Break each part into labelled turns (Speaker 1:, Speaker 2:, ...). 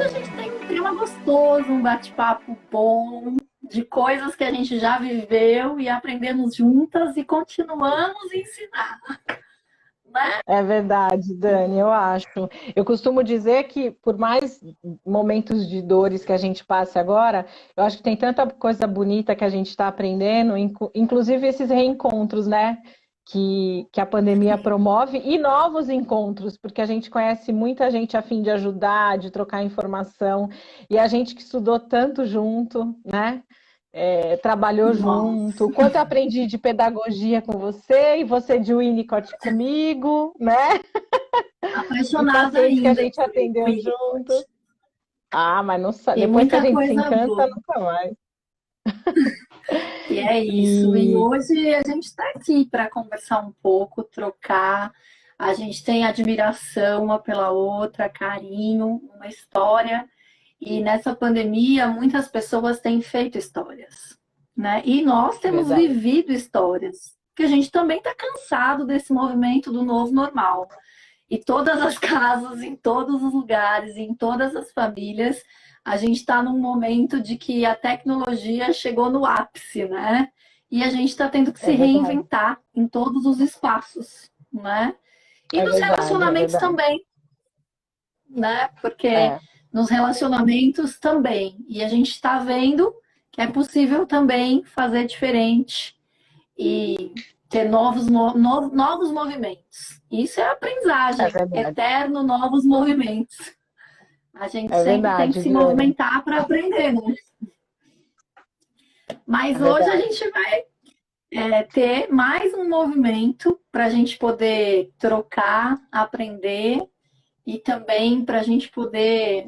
Speaker 1: hoje a gente tem um tema gostoso, um bate-papo bom, de coisas que a gente já viveu e aprendemos juntas e continuamos a ensinar, né?
Speaker 2: É verdade, Dani, eu acho. Eu costumo dizer que, por mais momentos de dores que a gente passe agora, eu acho que tem tanta coisa bonita que a gente está aprendendo, inclusive esses reencontros, né? Que a pandemia promove, e novos encontros, porque a gente conhece muita gente a fim de ajudar, de trocar informação, e a gente que estudou tanto junto, né? Trabalhou
Speaker 1: Nossa,
Speaker 2: junto, quanto eu aprendi de pedagogia com você e você de Winnicott comigo, né? E
Speaker 1: apaixonada
Speaker 2: pacientes que a
Speaker 1: ainda
Speaker 2: gente
Speaker 1: por
Speaker 2: atendeu junto.
Speaker 1: Winnicott.
Speaker 2: Ah, mas não,
Speaker 1: Tem
Speaker 2: depois que a
Speaker 1: muita
Speaker 2: gente se
Speaker 1: coisa
Speaker 2: encanta,
Speaker 1: boa.
Speaker 2: nunca mais.
Speaker 1: E é isso. E
Speaker 2: E
Speaker 1: hoje a gente está aqui para conversar um pouco, trocar. A gente tem admiração uma pela outra, carinho, uma história. E nessa pandemia, muitas pessoas têm feito histórias, né? E nós temos
Speaker 2: verdade,
Speaker 1: vivido histórias, que a gente também está cansado desse movimento do novo normal. E todas as casas, em todos os lugares, em todas as famílias, a gente está num momento de que a tecnologia chegou no ápice, né? E a gente está tendo que se
Speaker 2: é verdade,
Speaker 1: reinventar em todos os espaços, né? E
Speaker 2: é
Speaker 1: nos
Speaker 2: verdade, é
Speaker 1: relacionamentos
Speaker 2: verdade.
Speaker 1: também, né? Porque
Speaker 2: É,
Speaker 1: nos relacionamentos também. E a gente está vendo que é possível também fazer diferente e ter novos movimentos. Isso é
Speaker 2: é
Speaker 1: aprendizagem,
Speaker 2: verdade,
Speaker 1: eterno novos movimentos. A gente
Speaker 2: é
Speaker 1: sempre tem que
Speaker 2: verdade,
Speaker 1: se
Speaker 2: Diane,
Speaker 1: movimentar para aprender, né?
Speaker 2: é
Speaker 1: Mas hoje a
Speaker 2: verdade,
Speaker 1: gente vai ter mais um movimento para a gente poder trocar, aprender e também para a gente poder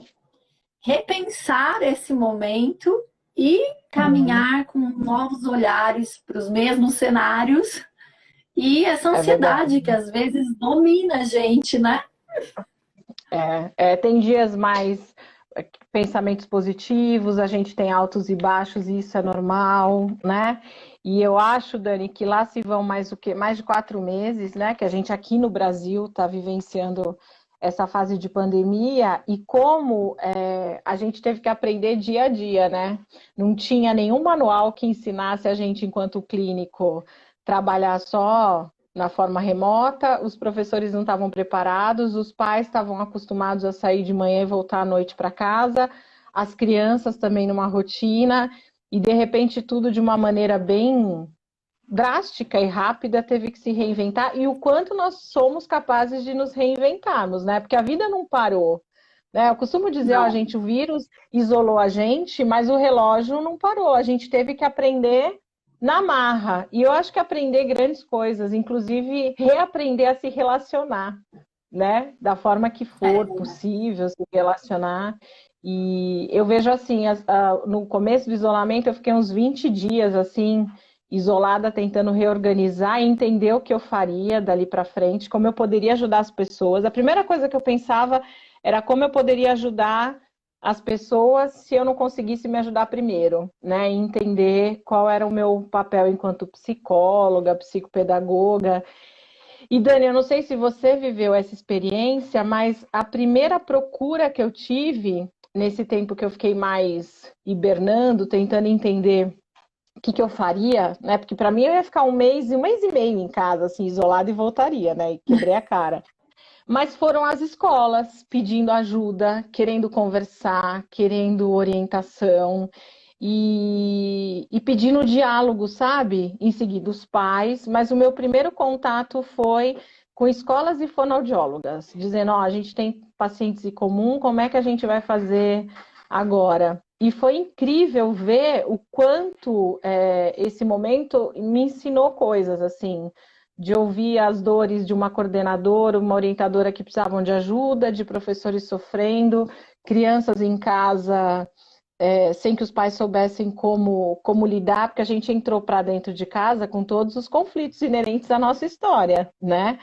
Speaker 1: repensar esse momento e
Speaker 2: uhum,
Speaker 1: caminhar com novos olhares para os mesmos cenários e essa
Speaker 2: é verdade.
Speaker 1: ansiedade que às vezes domina a gente, né?
Speaker 2: Tem dias mais pensamentos positivos, a gente tem altos e baixos, e isso é normal, né? E eu acho, Dani, que lá se vão mais o quê? Mais de 4 meses, né? Que a gente aqui no Brasil está vivenciando essa fase de pandemia e como a gente teve que aprender dia a dia, né? Não tinha nenhum manual que ensinasse a gente, enquanto clínico, trabalhar só na forma remota, os professores não estavam preparados, os pais estavam acostumados a sair de manhã e voltar à noite para casa, as crianças também numa rotina, e de repente tudo de uma maneira bem drástica e rápida teve que se reinventar, e o quanto nós somos capazes de nos reinventarmos, né? Porque a vida não parou. Né? Eu costumo dizer, ó,
Speaker 1: Não,
Speaker 2: gente, o vírus isolou a gente, mas o relógio não parou. A gente teve que aprender na marra. E eu acho que aprender grandes coisas, inclusive reaprender a se relacionar, né? Da forma que for possível se relacionar. E eu vejo assim, no começo do isolamento eu fiquei uns 20 dias assim, isolada, tentando reorganizar e entender o que eu faria dali para frente, como eu poderia ajudar as pessoas. A primeira coisa que eu pensava era como eu poderia ajudar as pessoas se eu não conseguisse me ajudar primeiro, né? E entender qual era o meu papel enquanto psicóloga, psicopedagoga. E Dani, eu não sei se você viveu essa experiência, mas a primeira procura que eu tive nesse tempo que eu fiquei mais hibernando, tentando entender o que eu faria, né? Porque para mim eu ia ficar um mês e meio em casa, assim, isolada e voltaria, né? E quebrei a cara. Mas foram as escolas pedindo ajuda, querendo conversar, querendo orientação e pedindo diálogo, sabe? Em seguida, os pais. Mas o meu primeiro contato foi com escolas e fonoaudiólogas, dizendo: ó, a gente tem pacientes em comum, como é que a gente vai fazer agora? E foi incrível ver o quanto esse momento me ensinou coisas, assim, de ouvir as dores de uma coordenadora, uma orientadora que precisavam de ajuda, de professores sofrendo, crianças em casa sem que os pais soubessem como lidar, porque a gente entrou para dentro de casa com todos os conflitos inerentes à nossa história, né?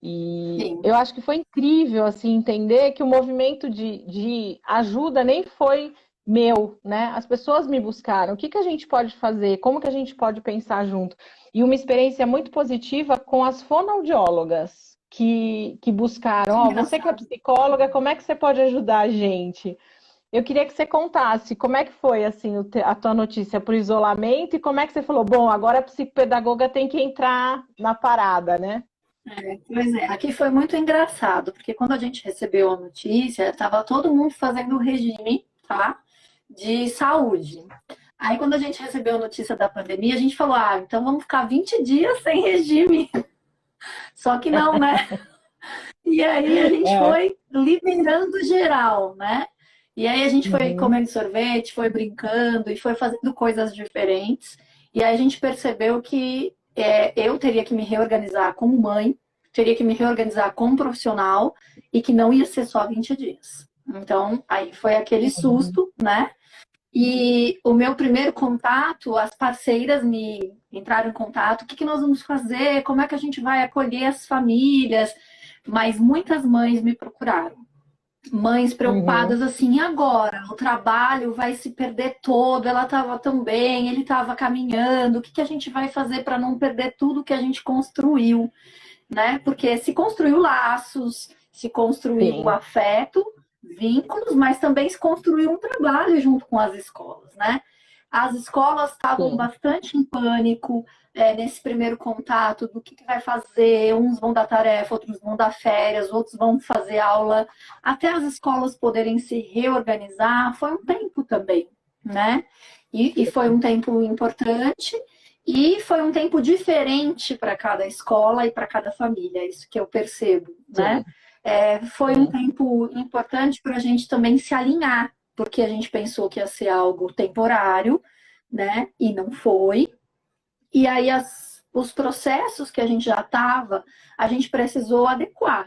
Speaker 2: E
Speaker 1: sim,
Speaker 2: eu acho que foi incrível assim entender que o movimento de ajuda nem foi meu, né? As pessoas me buscaram. O que a gente pode fazer? Como que a gente pode pensar junto? E uma experiência muito positiva com as fonoaudiólogas que buscaram.
Speaker 1: que
Speaker 2: Ó, você que é
Speaker 1: engraçado.
Speaker 2: psicóloga, como é que você pode ajudar a gente? Eu queria que você contasse como é que foi assim a tua notícia para o isolamento e como é que você falou, bom, agora a psicopedagoga tem que entrar na parada, né?
Speaker 1: Pois é, aqui foi muito engraçado, porque quando a gente recebeu a notícia, estava todo mundo fazendo o regime, tá? De saúde. Aí, quando a gente recebeu a notícia da pandemia, a gente falou: ah, então vamos ficar 20 dias sem regime. Só que não, né? E aí a gente
Speaker 2: É.
Speaker 1: foi liberando geral, né? E aí a gente foi
Speaker 2: Uhum,
Speaker 1: comendo sorvete, foi brincando e foi fazendo coisas diferentes. E aí a gente percebeu que eu teria que me reorganizar como mãe, teria que me reorganizar como profissional e que não ia ser só 20 dias. Então, aí foi aquele
Speaker 2: uhum,
Speaker 1: susto, né? E o meu primeiro contato, as parceiras me entraram em contato, o que nós vamos fazer, como é que a gente vai acolher as famílias, mas muitas mães me procuraram. Mães
Speaker 2: uhum.
Speaker 1: preocupadas assim, e agora? O trabalho vai se perder todo, ela estava tão bem, ele estava caminhando, o que a gente vai fazer para não perder tudo que a gente construiu, né? Porque se construiu laços, se construiu
Speaker 2: Sim,
Speaker 1: afeto, vínculos, mas também se construiu um trabalho junto com as escolas, né? As escolas estavam
Speaker 2: sim.
Speaker 1: bastante em pânico nesse primeiro contato do que vai fazer. Uns vão dar tarefa, outros vão dar férias, outros vão fazer aula. Até as escolas poderem se reorganizar, foi um tempo também, né? E foi um tempo importante e foi um tempo diferente para cada escola e para cada família, isso que eu percebo, né?
Speaker 2: Sim,
Speaker 1: Foi um
Speaker 2: sim.
Speaker 1: tempo importante para a gente também se alinhar, porque a gente pensou que ia ser algo temporário, né? E não foi. E aí os processos que a gente já estava, a gente precisou adequar.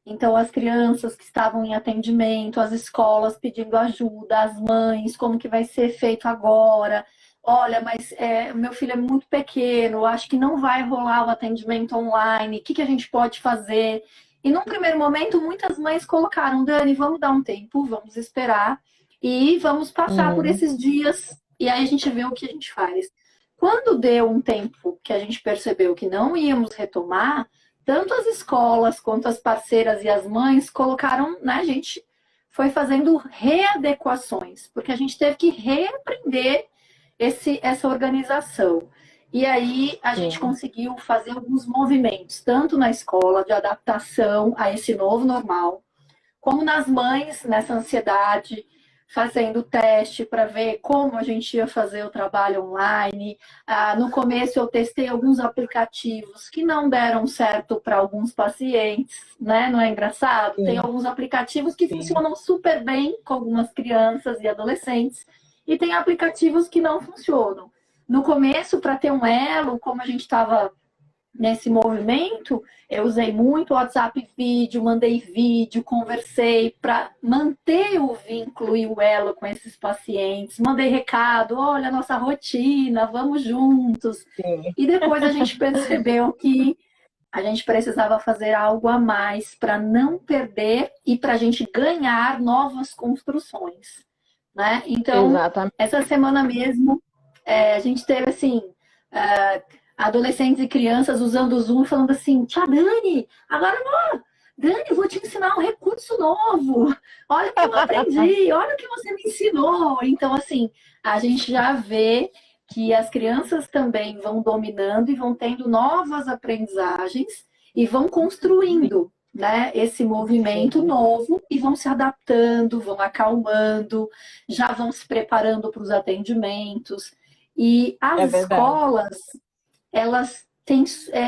Speaker 1: Então, as crianças que estavam em atendimento, as escolas pedindo ajuda, as mães, como que vai ser feito agora? Olha, mas meu filho é muito pequeno, acho que não vai rolar o atendimento online, o que a gente pode fazer? E num primeiro momento, muitas mães colocaram: Dani, vamos dar um tempo, vamos esperar e vamos passar por
Speaker 2: Uhum,
Speaker 1: esses dias e aí a gente vê o que a gente faz. Quando deu um tempo que a gente percebeu que não íamos retomar, tanto as escolas quanto as parceiras e as mães colocaram, né, a gente foi fazendo readequações, porque a gente teve que reaprender essa organização. E aí a gente
Speaker 2: sim.
Speaker 1: conseguiu fazer alguns movimentos, tanto na escola de adaptação a esse novo normal, como nas mães, nessa ansiedade, fazendo teste para ver como a gente ia fazer o trabalho online. No começo eu testei alguns aplicativos que não deram certo para alguns pacientes, né? Não é engraçado? Tem
Speaker 2: Sim,
Speaker 1: alguns aplicativos que
Speaker 2: sim.
Speaker 1: funcionam super bem com algumas crianças e adolescentes, e tem aplicativos que não funcionam. No começo, para ter um elo, como a gente estava nesse movimento, eu usei muito o WhatsApp vídeo, mandei vídeo, conversei para manter o vínculo e o elo com esses pacientes, mandei recado, olha a nossa rotina, vamos juntos.
Speaker 2: Sim.
Speaker 1: E depois a gente percebeu que a gente precisava fazer algo a mais para não perder e para a gente ganhar novas construções, né? Então,
Speaker 2: Exatamente.
Speaker 1: essa semana mesmo, a gente teve assim, é, adolescentes e crianças usando o Zoom falando assim: Tia Dani, agora Dani, eu vou te ensinar um recurso novo. Olha o que eu aprendi, olha o que você me ensinou. Então, assim, a gente já vê que as crianças também vão dominando e vão tendo novas aprendizagens e vão construindo, né, esse movimento
Speaker 2: Sim,
Speaker 1: novo e vão se adaptando, vão acalmando, já vão se preparando para os atendimentos. E as
Speaker 2: é verdade.
Speaker 1: escolas, elas têm,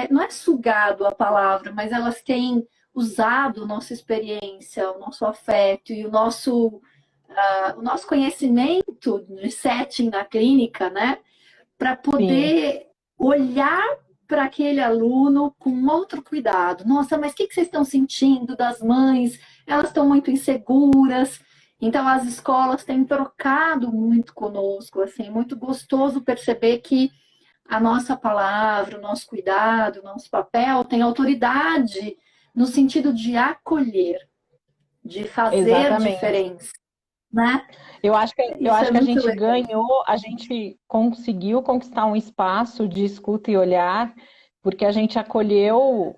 Speaker 1: não é sugado a palavra, mas elas têm usado nossa experiência, o nosso afeto e o nosso conhecimento de setting na clínica, né, para
Speaker 2: Sim,
Speaker 1: poder olhar para aquele aluno com outro cuidado. Nossa, mas o que vocês estão sentindo das mães? Elas estão muito inseguras. Então, as escolas têm trocado muito conosco, assim, muito gostoso perceber que a nossa palavra, o nosso cuidado, o nosso papel tem autoridade no sentido de acolher, de fazer
Speaker 2: exatamente.
Speaker 1: diferença, né?
Speaker 2: Eu
Speaker 1: Isso é
Speaker 2: acho que a
Speaker 1: muito
Speaker 2: gente
Speaker 1: legal.
Speaker 2: ganhou, a gente conseguiu conquistar um espaço de escuta e olhar porque a gente acolheu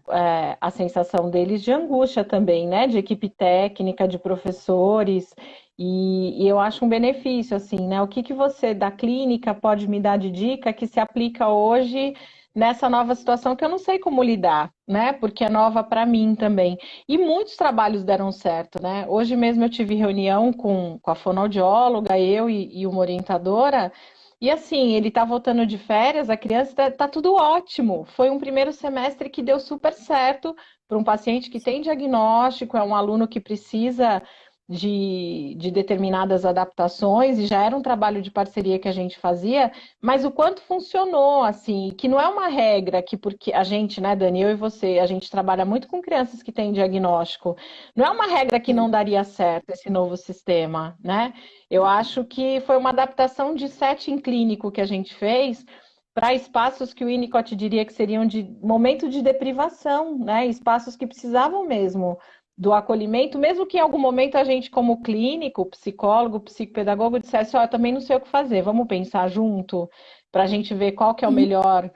Speaker 2: a sensação deles de angústia também, né? De equipe técnica, de professores, e eu acho um benefício, assim, né? O que que você da clínica pode me dar de dica que se aplica hoje nessa nova situação que eu não sei como lidar, né? Porque é nova para mim também. E muitos trabalhos deram certo, né? Hoje mesmo eu tive reunião com a fonoaudióloga, eu e uma orientadora. E assim, ele tá voltando de férias, a criança tá tudo ótimo. Foi um primeiro semestre que deu super certo para um paciente que tem diagnóstico, é um aluno que precisa de determinadas adaptações, e já era um trabalho de parceria que a gente fazia, mas o quanto funcionou, assim, que não é uma regra que porque a gente, né, Dani, eu e você, a gente trabalha muito com crianças que têm diagnóstico, não é uma regra que não daria certo esse novo sistema, né? Eu acho que foi uma adaptação de setting clínico que a gente fez para espaços que o Winnicott diria que seriam de momento de deprivação, né? Espaços que precisavam mesmo do acolhimento, mesmo que em algum momento a gente, como clínico, psicólogo, psicopedagogo, dissesse, ó, eu também não sei o que fazer, vamos pensar junto para a gente ver qual que é o melhor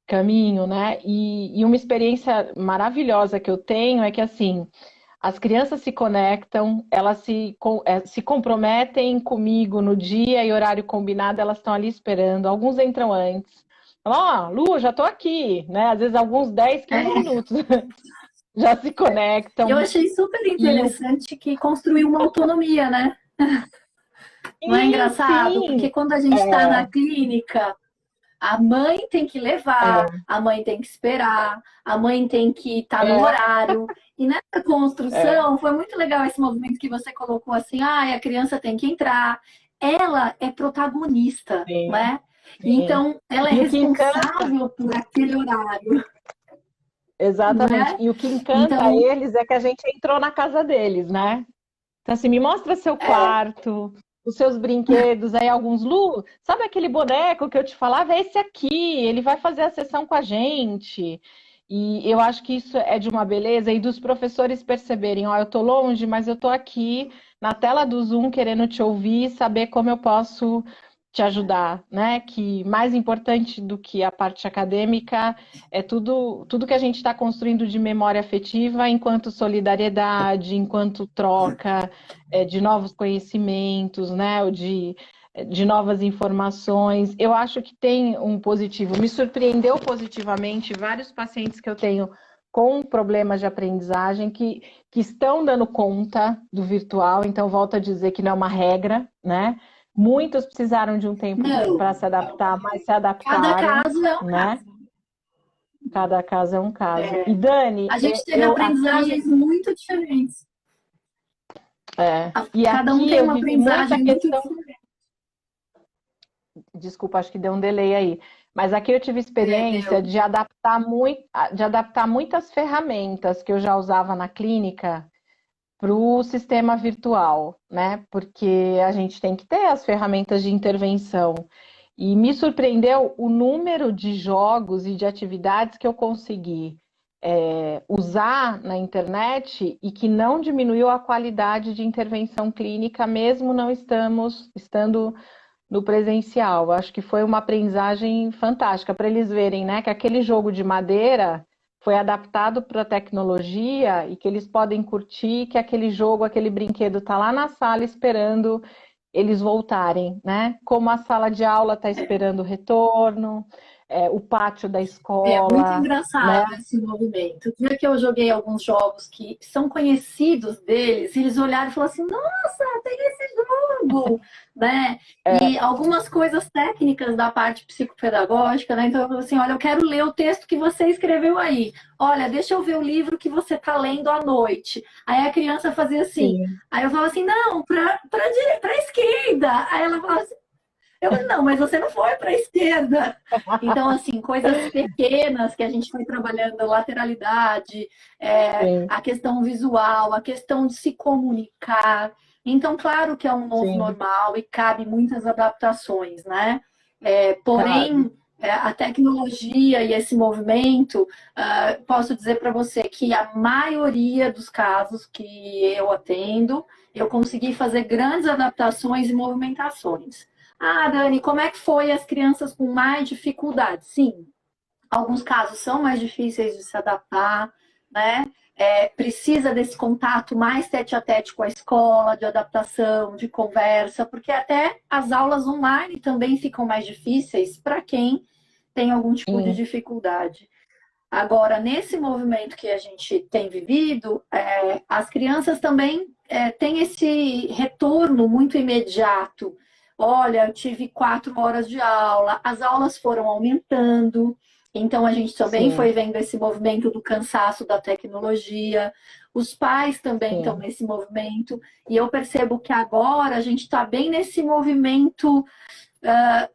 Speaker 2: caminho, né? E uma experiência maravilhosa que eu tenho é que, assim, as crianças se conectam, elas se comprometem comigo no dia e horário combinado, elas estão ali esperando. Alguns entram antes. Falam, ó, Lu, já estou aqui, né? Às vezes alguns 10, 15
Speaker 1: É.
Speaker 2: minutos já se
Speaker 1: Eu
Speaker 2: conectam.
Speaker 1: achei super
Speaker 2: E
Speaker 1: interessante que construiu uma autonomia, né? Não é
Speaker 2: sim,
Speaker 1: engraçado? Porque
Speaker 2: sim,
Speaker 1: quando a gente está na clínica, a mãe tem que levar,
Speaker 2: é,
Speaker 1: a mãe tem que esperar, a mãe tem que estar no
Speaker 2: é,
Speaker 1: horário. E nessa
Speaker 2: é,
Speaker 1: construção, foi muito legal esse movimento que você colocou assim, ah, a criança tem que entrar. Ela é protagonista,
Speaker 2: sim,
Speaker 1: né?
Speaker 2: sim.
Speaker 1: Então, ela é
Speaker 2: E o que encanta,
Speaker 1: responsável por aquele horário, não
Speaker 2: exatamente,
Speaker 1: é?
Speaker 2: e o que encanta
Speaker 1: Então,
Speaker 2: eles é que a gente entrou na casa deles, né? Então, assim, me mostra seu
Speaker 1: é,
Speaker 2: quarto, os seus brinquedos, aí alguns, Lu, sabe aquele boneco que eu te falava? É esse aqui, ele vai fazer a sessão com a gente. E eu acho que isso é de uma beleza, e dos professores perceberem, ó, eu tô longe, mas eu tô aqui na tela do Zoom querendo te ouvir, saber como eu posso te ajudar, né? Que mais importante do que a parte acadêmica é tudo que a gente está construindo de memória afetiva enquanto solidariedade, enquanto troca de novos conhecimentos, né? Ou de novas informações. Eu acho que tem um positivo. Me surpreendeu positivamente vários pacientes que eu tenho com problemas de aprendizagem que estão dando conta do virtual, então volto a dizer que não é uma regra, né? Muitos precisaram de um tempo
Speaker 1: não,
Speaker 2: para se adaptar, mas se
Speaker 1: cada
Speaker 2: adaptaram,
Speaker 1: caso é um
Speaker 2: né?
Speaker 1: caso.
Speaker 2: Cada caso é um caso. E
Speaker 1: É,
Speaker 2: Dani,
Speaker 1: a gente teve
Speaker 2: eu aqui,
Speaker 1: aprendizagens muito diferentes.
Speaker 2: e
Speaker 1: Cada um
Speaker 2: aqui
Speaker 1: tem
Speaker 2: eu
Speaker 1: uma
Speaker 2: vivi muita
Speaker 1: aprendizagem muito
Speaker 2: questão.
Speaker 1: diferente.
Speaker 2: Desculpa, acho que deu um delay aí. Mas aqui eu tive
Speaker 1: É,
Speaker 2: experiência
Speaker 1: deu.
Speaker 2: de adaptar muitas ferramentas que eu já usava na clínica para o sistema virtual, né? Porque a gente tem que ter as ferramentas de intervenção. E me surpreendeu o número de jogos e de atividades que eu consegui usar na internet e que não diminuiu a qualidade de intervenção clínica, mesmo não estando no presencial. Acho que foi uma aprendizagem fantástica para eles verem, né, que aquele jogo de madeira foi adaptado para a tecnologia e que eles podem curtir, que aquele jogo, aquele brinquedo está lá na sala esperando eles voltarem, né? Como a sala de aula está esperando o retorno, o pátio da
Speaker 1: É muito
Speaker 2: escola, né?
Speaker 1: engraçado esse movimento. O dia que eu joguei alguns jogos que são conhecidos deles, eles olharam e falaram assim: Nossa, tem esse jogo, né?
Speaker 2: É,
Speaker 1: E algumas coisas técnicas da parte psicopedagógica, né? Então eu falei assim: Olha, eu quero ler o texto que você escreveu aí. Olha, deixa eu ver o livro que você está lendo à noite. Aí a criança fazia assim.
Speaker 2: sim,
Speaker 1: Aí eu falava assim: Não, para a esquerda. Aí ela falava assim, eu falei, não, mas você não foi para a esquerda. Então, assim, coisas pequenas que a gente foi trabalhando, lateralidade,
Speaker 2: sim,
Speaker 1: a questão visual, a questão de se comunicar. Então, claro que é um novo
Speaker 2: sim,
Speaker 1: normal e cabe muitas adaptações, né?
Speaker 2: cabe.
Speaker 1: Porém, a tecnologia e esse movimento, posso dizer para você que a maioria dos casos que eu atendo, eu consegui fazer grandes adaptações e movimentações. Ah, Dani, como é que foi as crianças com mais dificuldade? Sim, Alguns casos são mais difíceis de se adaptar, né? Precisa desse contato mais tete a tete com a escola, de adaptação, de conversa, porque até as aulas online também ficam mais difíceis para quem tem algum tipo de
Speaker 2: Sim,
Speaker 1: dificuldade. Agora, nesse movimento que a gente tem vivido, as crianças também têm esse retorno muito imediato. Olha, eu tive 4 horas de aula, as aulas foram aumentando, então a gente também
Speaker 2: sim,
Speaker 1: foi vendo esse movimento do cansaço da tecnologia, os pais também estão
Speaker 2: sim.
Speaker 1: nesse movimento, e eu percebo que agora a gente está bem nesse movimento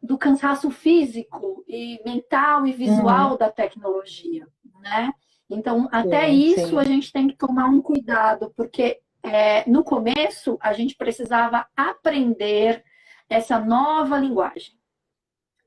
Speaker 1: do cansaço físico e mental e
Speaker 2: Uhum,
Speaker 1: visual da tecnologia, né? Então, até
Speaker 2: sim,
Speaker 1: isso a
Speaker 2: sim.
Speaker 1: gente tem que tomar um cuidado, porque no começo a gente precisava aprender essa nova linguagem,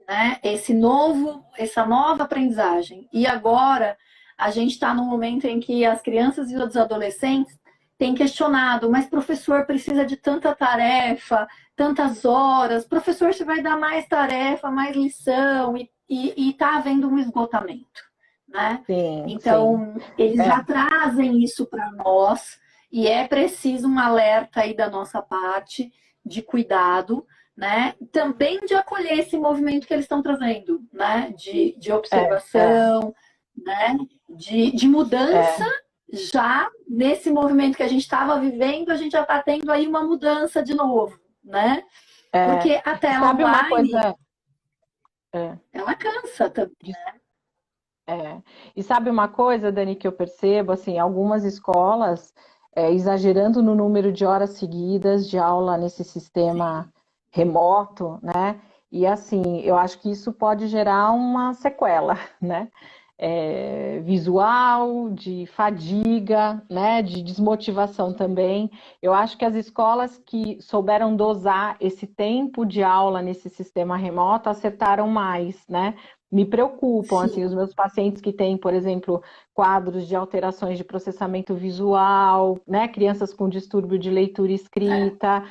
Speaker 1: né? Essa nova aprendizagem. E agora a gente está num momento em que as crianças e os adolescentes têm questionado, mas professor precisa de tanta tarefa, tantas horas, professor você vai dar mais tarefa, mais lição, e está havendo um esgotamento, né?
Speaker 2: Sim, sim.
Speaker 1: Então, eles
Speaker 2: É,
Speaker 1: já trazem isso para nós, e é preciso um alerta aí da nossa parte de cuidado, né? Também de acolher esse movimento que eles estão trazendo, né? De
Speaker 2: é, é,
Speaker 1: observação, né? De mudança.
Speaker 2: é,
Speaker 1: Já nesse movimento que a gente estava vivendo, a gente já está tendo aí uma mudança de novo, né?
Speaker 2: é.
Speaker 1: Porque a
Speaker 2: E
Speaker 1: tela
Speaker 2: sabe uma
Speaker 1: online,
Speaker 2: coisa? É,
Speaker 1: ela cansa também.
Speaker 2: É. E sabe uma coisa, Dani, que eu percebo, assim, algumas escolas exagerando no número de horas seguidas de aula nesse sistema remoto, né? E assim, eu acho que isso pode gerar uma sequela, né? Visual, de fadiga, né? De desmotivação também. Eu acho que as escolas que souberam dosar esse tempo de aula nesse sistema remoto acertaram mais, né? Me preocupam, assim, os
Speaker 1: Sim,
Speaker 2: meus pacientes que têm, por exemplo, quadros de alterações de processamento visual, né, crianças com distúrbio de leitura e
Speaker 1: é,
Speaker 2: escrita,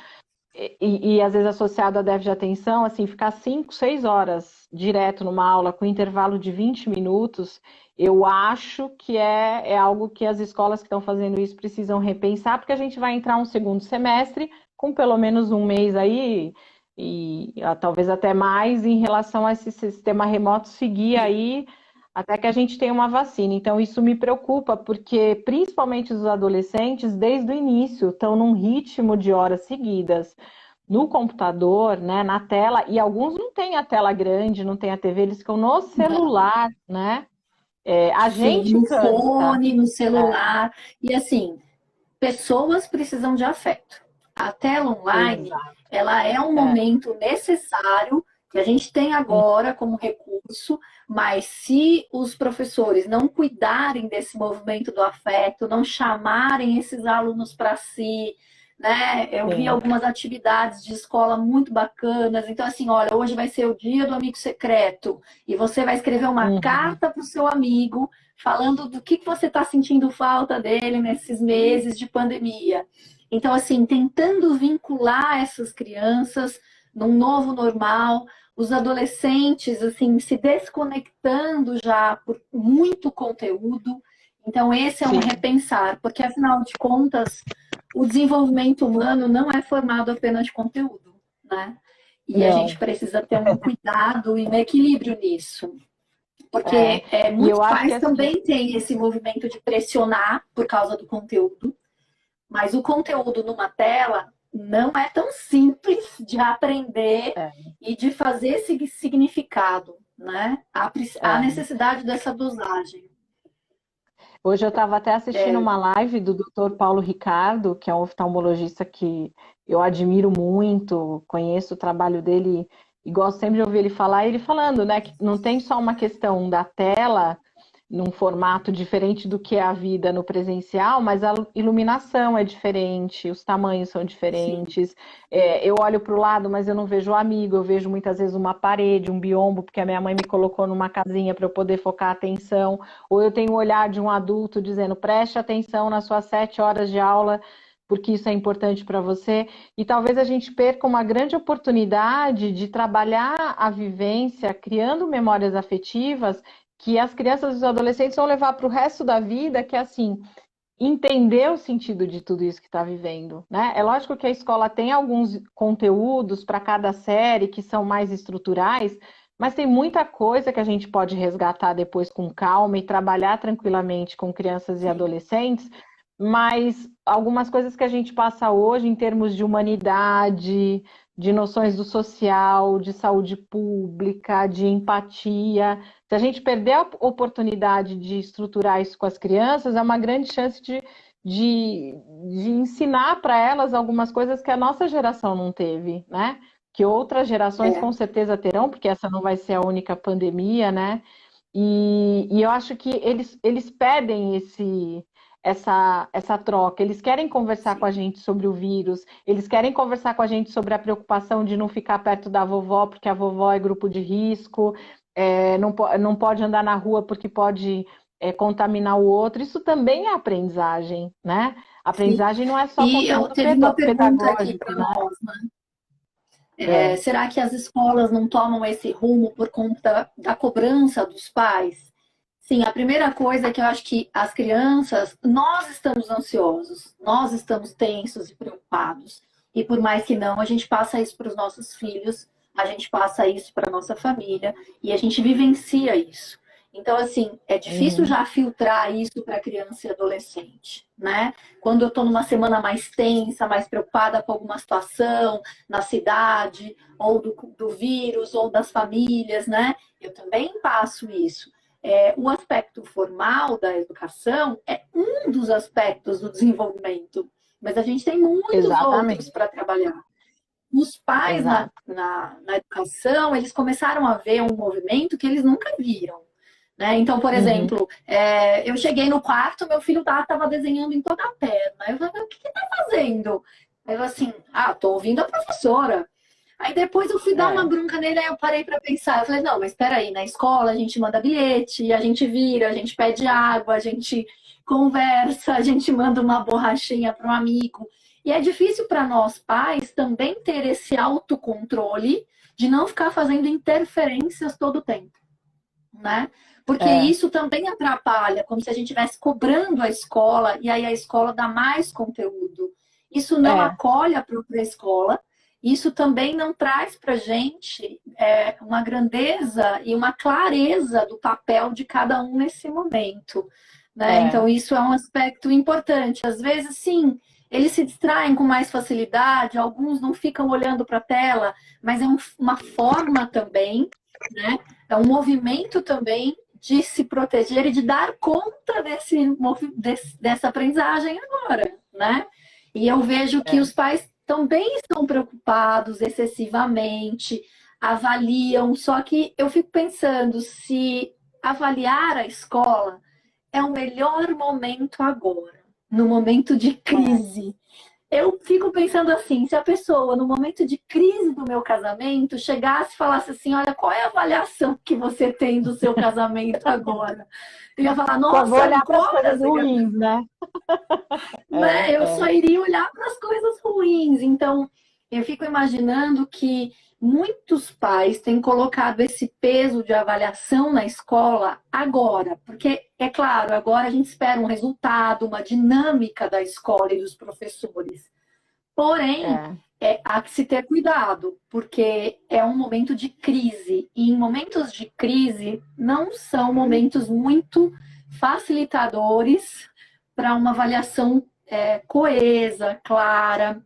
Speaker 2: e às vezes associado a déficit de atenção, assim, ficar 5, 6 horas direto numa aula com intervalo de 20 minutos, eu acho que é algo que as escolas que estão fazendo isso precisam repensar, porque a gente vai entrar um segundo semestre com pelo menos um mês aí, e talvez até mais, em relação a esse sistema remoto seguir aí até que a gente tenha uma vacina. Então, isso me preocupa, porque principalmente os adolescentes, desde o início, estão num ritmo de horas seguidas no computador, né, na tela, e alguns não têm a tela grande, não têm a TV, eles ficam no
Speaker 1: não.
Speaker 2: celular, né? A
Speaker 1: Sim,
Speaker 2: gente
Speaker 1: no
Speaker 2: cansa.
Speaker 1: fone, no celular. E assim, pessoas precisam de afeto. A tela online,
Speaker 2: Exato.
Speaker 1: ela é um
Speaker 2: É,
Speaker 1: momento necessário que a gente tem agora como recurso, mas se os professores não cuidarem desse movimento do afeto, não chamarem esses alunos para si, né? Eu vi
Speaker 2: sim.
Speaker 1: algumas atividades de escola muito bacanas. Então, assim, olha, hoje vai ser o dia do amigo secreto e você vai escrever uma
Speaker 2: Uhum.
Speaker 1: carta para o seu amigo falando do que você está sentindo falta dele nesses meses de pandemia. Então, assim, tentando vincular essas crianças num novo normal, os adolescentes, assim, se desconectando já por muito conteúdo. Então, esse é um
Speaker 2: Sim.
Speaker 1: repensar, porque afinal de contas, o desenvolvimento humano não é formado apenas de conteúdo, né? E a gente
Speaker 2: Não.
Speaker 1: precisa ter um cuidado e um equilíbrio nisso.
Speaker 2: É.
Speaker 1: Porque
Speaker 2: E
Speaker 1: muitos
Speaker 2: eu acho que
Speaker 1: pais
Speaker 2: assim,
Speaker 1: também têm esse movimento de pressionar por causa do conteúdo, mas o conteúdo numa tela não é tão simples de aprender
Speaker 2: é,
Speaker 1: e de fazer esse significado, né? Há
Speaker 2: é.
Speaker 1: necessidade dessa dosagem.
Speaker 2: Hoje eu estava até assistindo
Speaker 1: É,
Speaker 2: uma live do Dr. Paulo Ricardo, que é um oftalmologista que eu admiro muito, conheço o trabalho dele e gosto sempre de ouvir ele falar, e ele falando, né, que não tem só uma questão da tela num formato diferente do que é a vida no presencial, mas a iluminação é diferente, os tamanhos são
Speaker 1: sim,
Speaker 2: diferentes. Eu olho para o lado, mas eu não vejo o amigo, eu vejo muitas vezes uma parede, um biombo, porque a minha mãe me colocou numa casinha para eu poder focar a atenção, ou eu tenho o olhar de um adulto dizendo, preste atenção nas suas 7 horas de aula, porque isso é importante para você. E talvez a gente perca uma grande oportunidade de trabalhar a vivência, criando memórias afetivas que as crianças e os adolescentes vão levar para o resto da vida, que é assim, entender o sentido de tudo isso que está vivendo, né? É lógico que a escola tem alguns conteúdos para cada série que são mais estruturais, mas tem muita coisa que a gente pode resgatar depois com calma e trabalhar tranquilamente com crianças e
Speaker 1: Sim.
Speaker 2: adolescentes, mas algumas coisas que a gente passa hoje em termos de humanidade, de noções do social, de saúde pública, de empatia. Se a gente perder a oportunidade de estruturar isso com as crianças, é uma grande chance de ensinar para elas algumas coisas que a nossa geração não teve, né? Que outras gerações
Speaker 1: É.
Speaker 2: com certeza terão, porque essa não vai ser a única pandemia, né? E eu acho que eles pedem essa troca, eles querem conversar com a
Speaker 1: Sim.
Speaker 2: gente sobre o vírus, eles querem conversar com a gente sobre a preocupação de não ficar perto da vovó, porque a vovó é grupo de risco, não pode andar na rua porque pode contaminar o outro. Isso também é aprendizagem, né?
Speaker 1: Sim.
Speaker 2: Aprendizagem não é só
Speaker 1: E
Speaker 2: conteúdo
Speaker 1: teve uma pergunta aqui
Speaker 2: pedagógico,
Speaker 1: para
Speaker 2: né?
Speaker 1: nós.
Speaker 2: É,
Speaker 1: Será que as escolas não tomam esse rumo por conta da cobrança dos pais? Sim, a primeira coisa é que eu acho que as crianças, nós estamos ansiosos, nós estamos tensos e preocupados. E por mais que não, a gente passa isso para os nossos filhos, a gente passa isso para a nossa família e a gente vivencia isso. Então, assim, é difícil
Speaker 2: uhum,
Speaker 1: já filtrar isso para criança e adolescente, né? Quando eu estou numa semana mais tensa, mais preocupada com alguma situação na cidade, ou do vírus, ou das famílias, né? Eu também passo isso. O aspecto formal da educação é um dos aspectos do desenvolvimento, mas a gente tem muitos outros
Speaker 2: exatamente,
Speaker 1: para trabalhar. Os pais
Speaker 2: exato.
Speaker 1: na educação, eles começaram a ver um movimento que eles nunca viram. Né? Então, por
Speaker 2: Uhum,
Speaker 1: exemplo, eu cheguei no quarto, meu filho estava desenhando em toda a perna. Eu falei, o que está fazendo? Aí eu assim, estou ouvindo a professora. Aí depois eu fui dar uma
Speaker 2: é,
Speaker 1: bronca nele, aí eu parei para pensar. Eu falei, não, mas espera aí, na escola a gente manda bilhete, a gente vira, a gente pede água, a gente conversa, a gente manda uma borrachinha para um amigo. E é difícil para nós pais também ter esse autocontrole de não ficar fazendo interferências todo o tempo, né? Porque
Speaker 2: é,
Speaker 1: isso também atrapalha, como se a gente estivesse cobrando a escola e aí a escola dá mais conteúdo. Isso não
Speaker 2: é,
Speaker 1: acolhe a própria escola, isso também não traz para a gente uma grandeza e uma clareza do papel de cada um nesse momento. Né?
Speaker 2: é,
Speaker 1: Então, isso é um aspecto importante. Às vezes, sim, eles se distraem com mais facilidade, alguns não ficam olhando para a tela, mas é uma forma também, né? É um movimento também de se proteger e de dar conta dessa aprendizagem agora, né? E eu vejo que
Speaker 2: é.
Speaker 1: os pais também estão preocupados excessivamente, avaliam, só que eu fico pensando se avaliar a escola é o melhor momento agora, no momento de crise. Eu fico pensando assim, se a pessoa, no momento de crise do meu casamento, chegasse e falasse assim, olha, qual é a avaliação que você tem do seu casamento agora? Eu ia falar,
Speaker 2: Só vou
Speaker 1: nossa,
Speaker 2: olhar para as
Speaker 1: agora
Speaker 2: coisas
Speaker 1: você quer...
Speaker 2: ruins, né?
Speaker 1: Né? Eu
Speaker 2: É,
Speaker 1: só iria olhar para as coisas ruins. Então, eu fico imaginando que muitos pais têm colocado esse peso de avaliação na escola agora, porque, é claro, agora a gente espera um resultado, uma dinâmica da escola e dos professores. Porém,
Speaker 2: é,
Speaker 1: há que se ter cuidado, porque é um momento de crise. E em momentos de crise, não são momentos muito facilitadores para uma avaliação coesa, clara.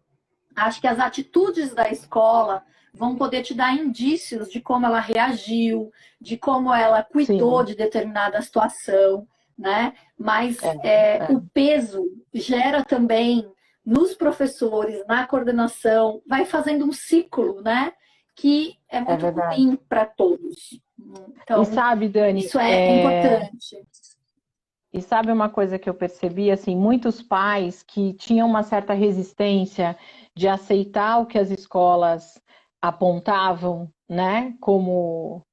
Speaker 1: Acho que as atitudes da escola vão poder te dar indícios de como ela reagiu, de como ela cuidou
Speaker 2: sim,
Speaker 1: de determinada situação, né? Mas
Speaker 2: é,
Speaker 1: o
Speaker 2: é,
Speaker 1: peso gera também nos professores, na coordenação, vai fazendo um ciclo, né? Que é
Speaker 2: é
Speaker 1: muito
Speaker 2: verdade.
Speaker 1: ruim para todos.
Speaker 2: E
Speaker 1: Então,
Speaker 2: sabe, Dani,
Speaker 1: isso é importante.
Speaker 2: e sabe uma coisa que eu percebi, assim, muitos pais que tinham uma certa resistência de aceitar o que as escolas apontavam, né, como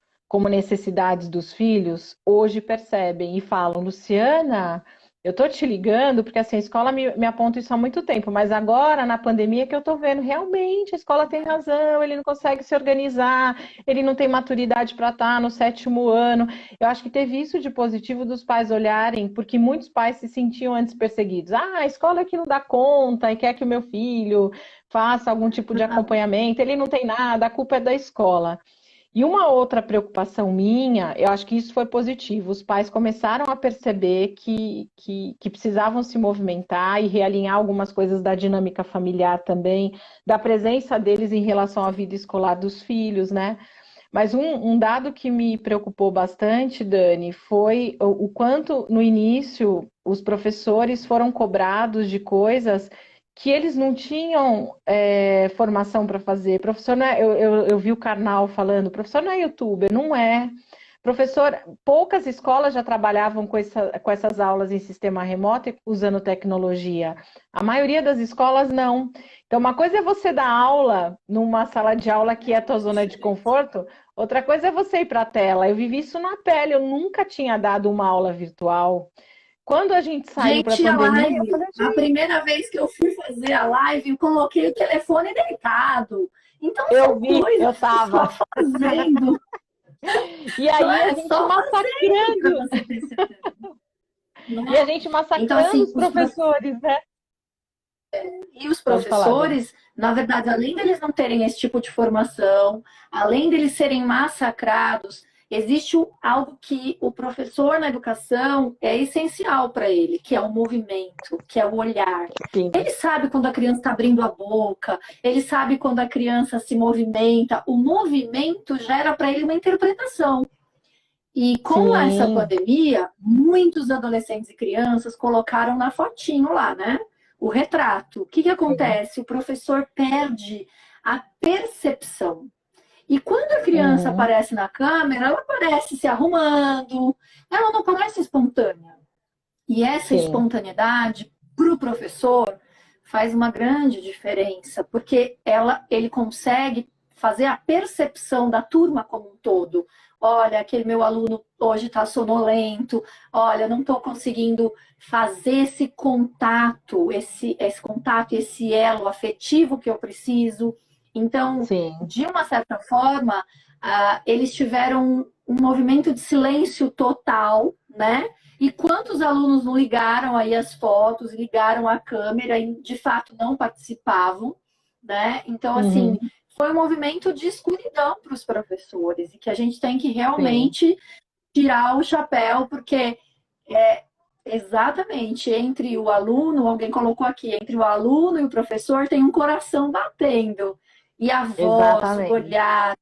Speaker 2: necessidades dos filhos, hoje percebem e falam, Luciana, Eu tô te ligando porque assim, a escola me aponta isso há muito tempo, mas agora, na pandemia, que eu tô vendo, realmente a escola tem razão, ele não consegue se organizar, ele não tem maturidade para estar no sétimo ano. Eu acho que teve isso de positivo dos pais olharem, porque muitos pais se sentiam antes perseguidos. Ah, a escola aqui não dá conta e quer que o meu filho faça algum tipo de acompanhamento, ele não tem nada, a culpa é da escola. E uma outra preocupação minha, eu acho que isso foi positivo. Os pais começaram a perceber que precisavam se movimentar e realinhar algumas coisas da dinâmica familiar também, da presença deles em relação à vida escolar dos filhos, né? Mas um dado que me preocupou bastante, Dani, foi o quanto no início os professores foram cobrados de coisas que eles não tinham formação para fazer. Professor, não é, eu vi o Karnal falando, professor não é youtuber, não é. Professor, poucas escolas já trabalhavam com essas aulas em sistema remoto e usando tecnologia. A maioria das escolas não. Então, uma coisa é você dar aula numa sala de aula que é a tua zona de conforto, outra coisa é você ir para a tela. Eu vivi isso na pele, eu nunca tinha dado uma aula virtual. Quando a gente saiu para a
Speaker 1: Gente, a
Speaker 2: pandemia, eu
Speaker 1: live,
Speaker 2: falei,
Speaker 1: a
Speaker 2: gente,
Speaker 1: primeira vez que eu fui fazer a live, eu coloquei o telefone deitado. Então
Speaker 2: eu
Speaker 1: são
Speaker 2: vi, eu
Speaker 1: coisas só
Speaker 2: estava.
Speaker 1: fazendo,
Speaker 2: E
Speaker 1: só
Speaker 2: aí a
Speaker 1: é
Speaker 2: gente
Speaker 1: só fazendo para
Speaker 2: massacrando,
Speaker 1: você perceber,
Speaker 2: e a
Speaker 1: né?
Speaker 2: gente
Speaker 1: Então,
Speaker 2: massacrando
Speaker 1: assim,
Speaker 2: os professores, né?
Speaker 1: e os
Speaker 2: Pode falar, Dani.
Speaker 1: professores, na verdade, além deles não terem esse tipo de formação, além deles serem massacrados, existe algo que o professor na educação é essencial para ele, que é o movimento, que é o olhar.
Speaker 2: Sim,
Speaker 1: Ele sabe quando a criança está abrindo a boca, ele sabe quando a criança se movimenta. O movimento gera para ele uma interpretação. E com essa
Speaker 2: sim.
Speaker 1: pandemia, muitos adolescentes e crianças colocaram na fotinho lá, né? O retrato. O que, que
Speaker 2: Sim.
Speaker 1: acontece? O professor perde a percepção. E quando a criança
Speaker 2: Uhum,
Speaker 1: aparece na câmera, ela aparece se arrumando, ela não parece espontânea. E essa
Speaker 2: sim.
Speaker 1: espontaneidade, para o professor, faz uma grande diferença, porque ele consegue fazer a percepção da turma como um todo. Olha, aquele meu aluno hoje está sonolento, olha, não estou conseguindo fazer esse contato, esse elo afetivo que eu preciso. Então,
Speaker 2: Sim.
Speaker 1: de uma certa forma, eles tiveram um movimento de silêncio total, né? E quantos alunos não ligaram aí as fotos, ligaram a câmera e de fato não participavam, né? Então, assim,
Speaker 2: Uhum,
Speaker 1: foi um movimento de escuridão para os professores e que a gente tem que
Speaker 2: sim.
Speaker 1: realmente tirar o chapéu, porque é exatamente entre o aluno, alguém colocou aqui, entre o aluno e o professor tem um coração batendo. E a voz, o
Speaker 2: Exatamente.
Speaker 1: olhar,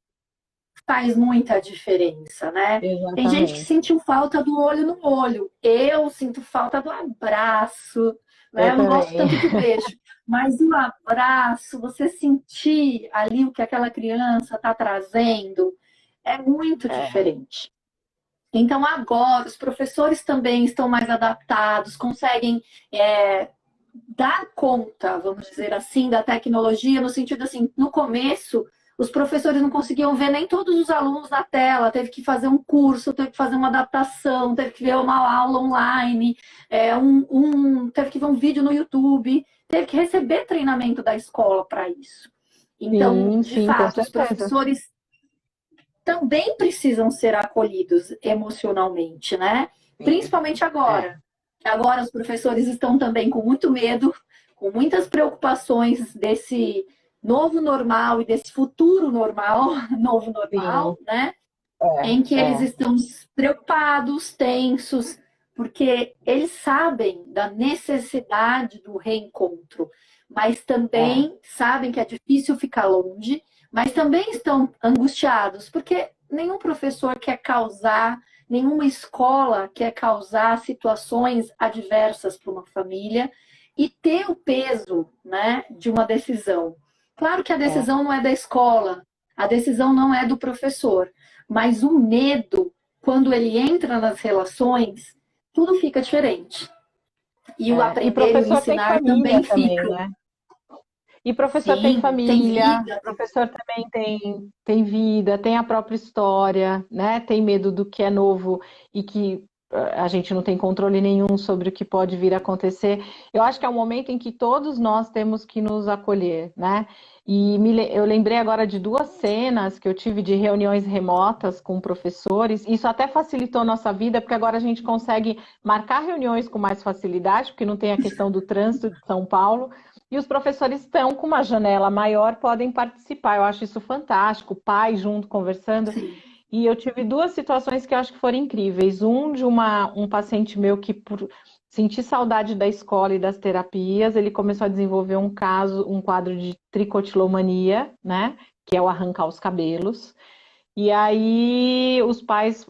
Speaker 1: faz muita diferença, né? Tem gente que
Speaker 2: Exatamente.
Speaker 1: sentiu falta do olho no olho. Eu sinto falta do abraço, né?
Speaker 2: Eu
Speaker 1: Eu não gosto
Speaker 2: também.
Speaker 1: tanto de beijo, mas o abraço, você sentir ali o que aquela criança está trazendo, é muito
Speaker 2: É,
Speaker 1: diferente. Então, agora, os professores também estão mais adaptados, conseguem dar conta, vamos dizer assim, da tecnologia, no sentido assim, no começo, os professores não conseguiam ver nem todos os alunos na tela, teve que fazer um curso, teve que fazer uma adaptação, teve que ver uma aula online, teve que ver um vídeo no YouTube, teve que receber treinamento da escola para isso. Então,
Speaker 2: sim,
Speaker 1: de
Speaker 2: sim, com
Speaker 1: fato, os
Speaker 2: certeza.
Speaker 1: professores também precisam ser acolhidos emocionalmente, né?
Speaker 2: Sim.
Speaker 1: Principalmente
Speaker 2: É,
Speaker 1: agora. Agora os professores estão também com muito medo, com muitas preocupações desse novo normal e desse futuro normal, novo
Speaker 2: sim.
Speaker 1: normal, né?
Speaker 2: É,
Speaker 1: Em que eles
Speaker 2: é,
Speaker 1: estão preocupados, tensos, porque eles sabem da necessidade do reencontro, mas
Speaker 2: é.
Speaker 1: também sabem que é difícil ficar longe, mas também estão angustiados, porque nenhum professor quer causar, nenhuma escola quer causar situações adversas para uma família e ter o peso, né, de uma decisão. Claro que a
Speaker 2: É.
Speaker 1: decisão não é da escola, a decisão não é do professor, mas o medo, quando ele entra nas relações, tudo fica diferente. E o
Speaker 2: É. E
Speaker 1: aprender e o
Speaker 2: professor tem
Speaker 1: ensinar
Speaker 2: família
Speaker 1: também
Speaker 2: também,
Speaker 1: fica.
Speaker 2: né? E professor tem
Speaker 1: Sim, tem
Speaker 2: família,
Speaker 1: vida.
Speaker 2: professor também tem vida, tem a própria história, né? Tem medo do que é novo e que a gente não tem controle nenhum sobre o que pode vir a acontecer. Eu acho que é um momento em que todos nós temos que nos acolher, né? E eu lembrei agora de duas cenas que eu tive de reuniões remotas com professores. Isso até facilitou a nossa vida, porque agora a gente consegue marcar reuniões com mais facilidade, porque não tem a questão do trânsito de São Paulo. E os professores estão com uma janela maior, podem participar. Eu acho isso fantástico, o pai junto conversando.
Speaker 1: Sim.
Speaker 2: E eu tive duas situações que eu acho que foram incríveis. Um de um paciente meu que, por sentir saudade da escola e das terapias, ele começou a desenvolver um quadro de tricotilomania, né? Que é o arrancar os cabelos. E aí os pais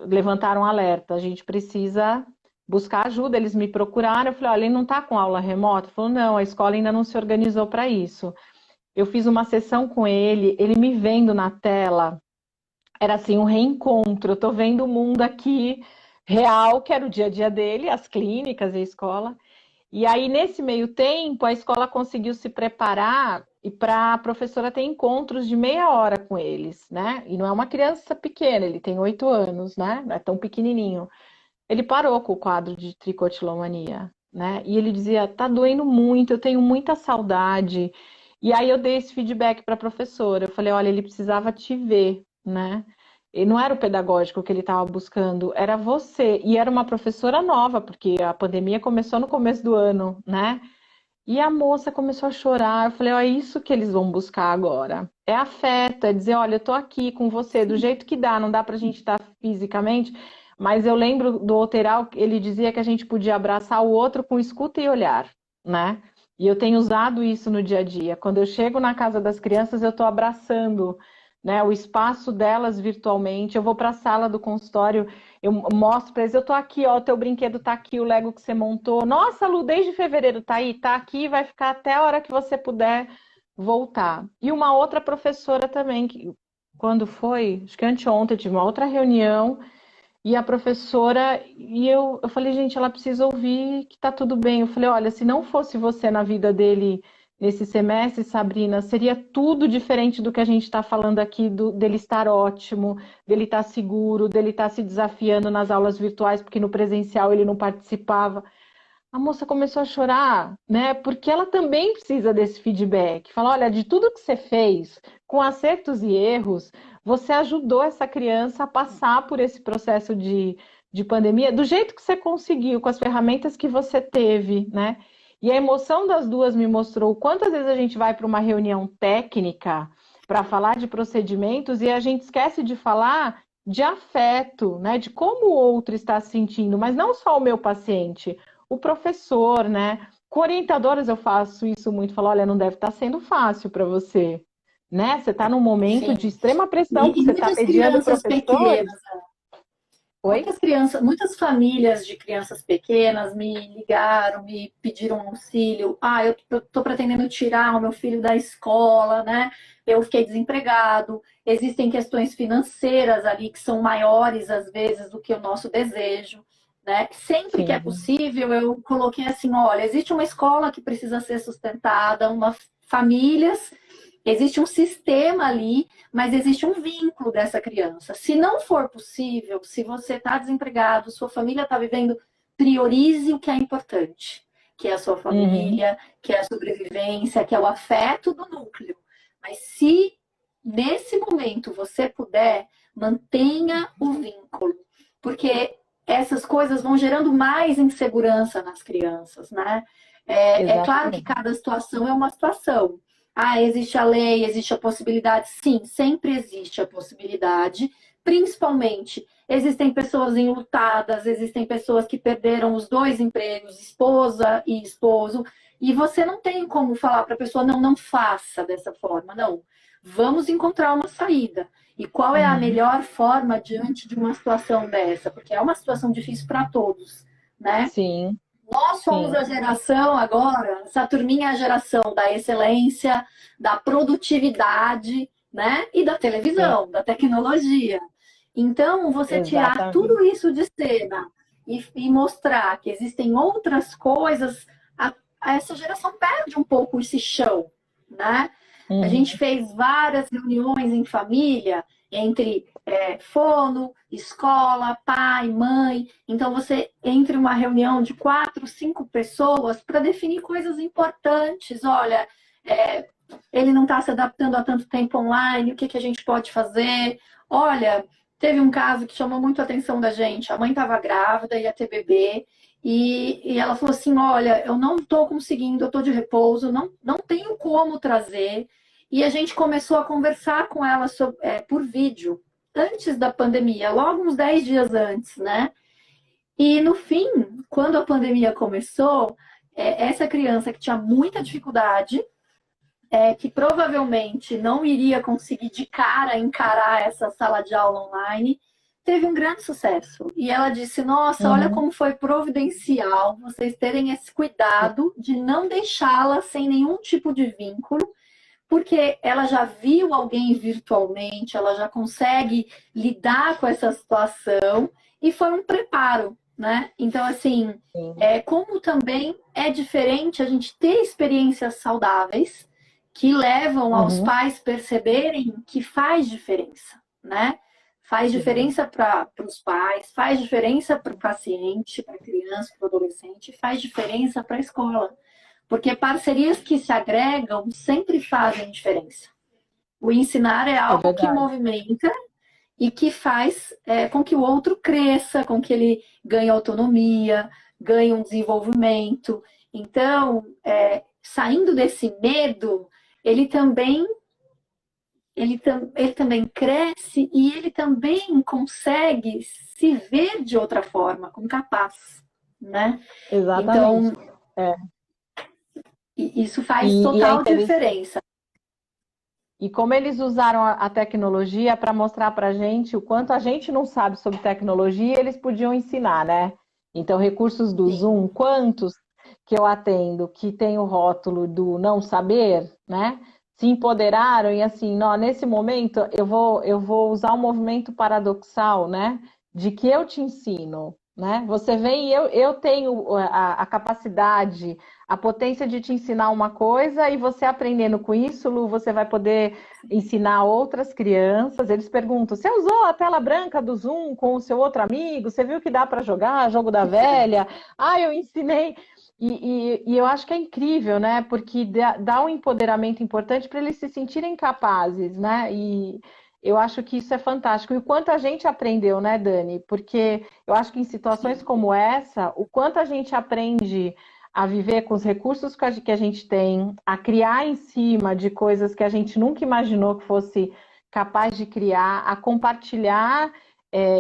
Speaker 2: levantaram alerta, a gente precisa buscar ajuda. Eles me procuraram, eu falei, olha, ele não está com aula remota? Ele falou, não, a escola ainda não se organizou para isso. Eu fiz uma sessão com ele me vendo na tela, era assim um reencontro. Eu tô vendo o mundo aqui real, que era o dia a dia dele, as clínicas e a escola. E aí, nesse meio tempo, a escola conseguiu se preparar e para a professora ter encontros de meia hora com eles, né? E não é uma criança pequena, ele tem 8 anos, né? Não é tão pequenininho. Ele parou com o quadro de tricotilomania, né? E ele dizia, tá doendo muito, eu tenho muita saudade. E aí eu dei esse feedback para a professora. Eu falei, olha, ele precisava te ver, né? E não era o pedagógico que ele estava buscando, era você. E era uma professora nova, porque a pandemia começou no começo do ano, né? E a moça começou a chorar. Eu falei, ó, é isso que eles vão buscar agora. É afeto, é dizer, olha, eu tô aqui com você, do jeito que dá, não dá pra gente estar fisicamente, mas eu lembro do Oteral, ele dizia que a gente podia abraçar o outro com escuta e olhar, né? E eu tenho usado isso no dia a dia. Quando eu chego na casa das crianças, eu tô abraçando, né, o espaço delas virtualmente. Eu vou para a sala do consultório, eu mostro para eles, eu tô aqui, ó, o teu brinquedo tá aqui, o Lego que você montou. Nossa, Lu, desde fevereiro tá aí, tá aqui, vai ficar até a hora que você puder voltar. E uma outra professora também, que quando foi, acho que anteontem, eu tive uma outra reunião, e a professora, e eu falei, gente, ela precisa ouvir que tá tudo bem. Eu falei, olha, se não fosse você na vida dele nesse semestre, Sabrina, seria tudo diferente do que a gente está falando aqui, dele estar ótimo, dele estar seguro, dele estar se desafiando nas aulas virtuais, porque no presencial ele não participava. A moça começou a chorar, né? Porque ela também precisa desse feedback. Fala, olha, de tudo que você fez, com acertos e erros, você ajudou essa criança a passar por esse processo de pandemia do jeito que você conseguiu, com as ferramentas que você teve, né? E a emoção das duas me mostrou quantas vezes a gente vai para uma reunião técnica para falar de procedimentos e a gente esquece de falar de afeto, né? De como o outro está se sentindo, mas não só o meu paciente, o professor, né? Com orientadoras eu faço isso muito, falo, olha, não deve estar sendo fácil para você, né? Você está num momento de
Speaker 1: Sim.
Speaker 2: extrema pressão, porque
Speaker 1: E
Speaker 2: você está
Speaker 1: muitas
Speaker 2: pedindo
Speaker 1: crianças
Speaker 2: professores.
Speaker 1: pequenas.
Speaker 2: Oi?
Speaker 1: Muitas crianças, muitas famílias de crianças pequenas me ligaram, me pediram auxílio. Ah, eu estou pretendendo tirar o meu filho da escola, né? Eu fiquei desempregado. Existem questões financeiras ali que são maiores, às vezes, do que o nosso desejo, né? Sempre que é
Speaker 2: Sim,
Speaker 1: possível, eu coloquei assim: olha, existe uma escola que precisa ser sustentada, uma famílias. Existe um sistema ali, mas existe um vínculo dessa criança. Se não for possível, se você está desempregado, sua família está vivendo, priorize o que é importante, que é a sua
Speaker 2: uhum,
Speaker 1: família, que é a sobrevivência, que é o afeto do núcleo. Mas se nesse momento você puder, mantenha o vínculo, porque essas coisas vão gerando mais insegurança nas crianças, né? É claro que
Speaker 2: exatamente.
Speaker 1: cada situação é uma situação. Ah, existe a lei, existe a possibilidade. Sim, sempre existe a possibilidade. Principalmente, existem pessoas enlutadas, existem pessoas que perderam os dois empregos, esposa e esposo, e você não tem como falar para a pessoa, não, não faça dessa forma. Não. Vamos encontrar uma saída. E qual é a
Speaker 2: Uhum,
Speaker 1: melhor forma diante de uma situação dessa? Porque é uma situação difícil para todos, né?
Speaker 2: sim,
Speaker 1: Nós somos
Speaker 2: sim,
Speaker 1: a geração agora, essa turminha é a geração da excelência, da produtividade, né? E da
Speaker 2: sim,
Speaker 1: televisão, da tecnologia. Então, você tirar
Speaker 2: exatamente.
Speaker 1: tudo isso de cena e mostrar que existem outras coisas, essa geração perde um pouco esse chão, né? A gente
Speaker 2: Uhum,
Speaker 1: fez várias reuniões em família entre fono, escola, pai, mãe. Então, você entre uma reunião de 4, 5 pessoas para definir coisas importantes. Olha, ele não está se adaptando há tanto tempo online, o que, que a gente pode fazer? Olha, teve um caso que chamou muito a atenção da gente. A mãe estava grávida, ia ter bebê, e ela falou assim: olha, eu não estou conseguindo, eu estou de repouso, não tenho como trazer. E a gente começou a conversar com ela por vídeo, antes da pandemia, logo uns 10 dias antes, né? E no fim, quando a pandemia começou, essa criança que tinha muita dificuldade, que provavelmente não iria conseguir de cara encarar essa sala de aula online, teve um grande sucesso. E ela disse: nossa, olha
Speaker 2: Uhum.
Speaker 1: como foi providencial vocês terem esse cuidado de não deixá-la sem nenhum tipo de vínculo, porque ela já viu alguém virtualmente, ela já consegue lidar com essa situação e foi um preparo, né? Então, assim,
Speaker 2: Sim.
Speaker 1: como também é diferente a gente ter experiências saudáveis que levam aos
Speaker 2: Uhum.
Speaker 1: pais perceberem que faz diferença, né? Faz
Speaker 2: Sim.
Speaker 1: diferença para os pais, faz diferença para o paciente, para a criança, para o adolescente, faz diferença para a escola. Porque parcerias que se agregam sempre fazem diferença. O ensinar é
Speaker 2: É
Speaker 1: algo que
Speaker 2: verdade.
Speaker 1: movimenta e que faz com que o outro cresça, com que ele ganhe autonomia, ganhe um desenvolvimento. Então, saindo desse medo, ele também, ele também cresce e ele também consegue se ver de outra forma, como capaz, né?
Speaker 2: Exatamente.
Speaker 1: Então,
Speaker 2: É.
Speaker 1: isso faz
Speaker 2: E é
Speaker 1: total
Speaker 2: interessante.
Speaker 1: diferença.
Speaker 2: E como eles usaram a tecnologia para mostrar para a gente o quanto a gente não sabe sobre tecnologia, eles podiam ensinar, né? Então, recursos do
Speaker 1: Sim.
Speaker 2: Zoom, quantos que eu atendo que tem o rótulo do não saber, né? Se empoderaram e assim, não, nesse momento eu vou usar um movimento paradoxal, né? De que eu te ensino, né? Você vem e eu tenho a capacidade, a potência de te ensinar uma coisa e você aprendendo com isso, Lu, você vai poder ensinar outras crianças. Eles perguntam: você usou a tela branca do Zoom com o seu outro amigo? Você viu que dá para jogar jogo da velha? Ah, eu ensinei. E eu acho que é incrível, né? Porque dá um empoderamento importante para eles se sentirem capazes, né? E eu acho que isso é fantástico. E o quanto a gente aprendeu, né, Dani? Porque eu acho que em situações
Speaker 1: Sim.
Speaker 2: como essa, o quanto a gente aprende a viver com os recursos que a gente tem, a criar em cima de coisas que a gente nunca imaginou que fosse capaz de criar, a compartilhar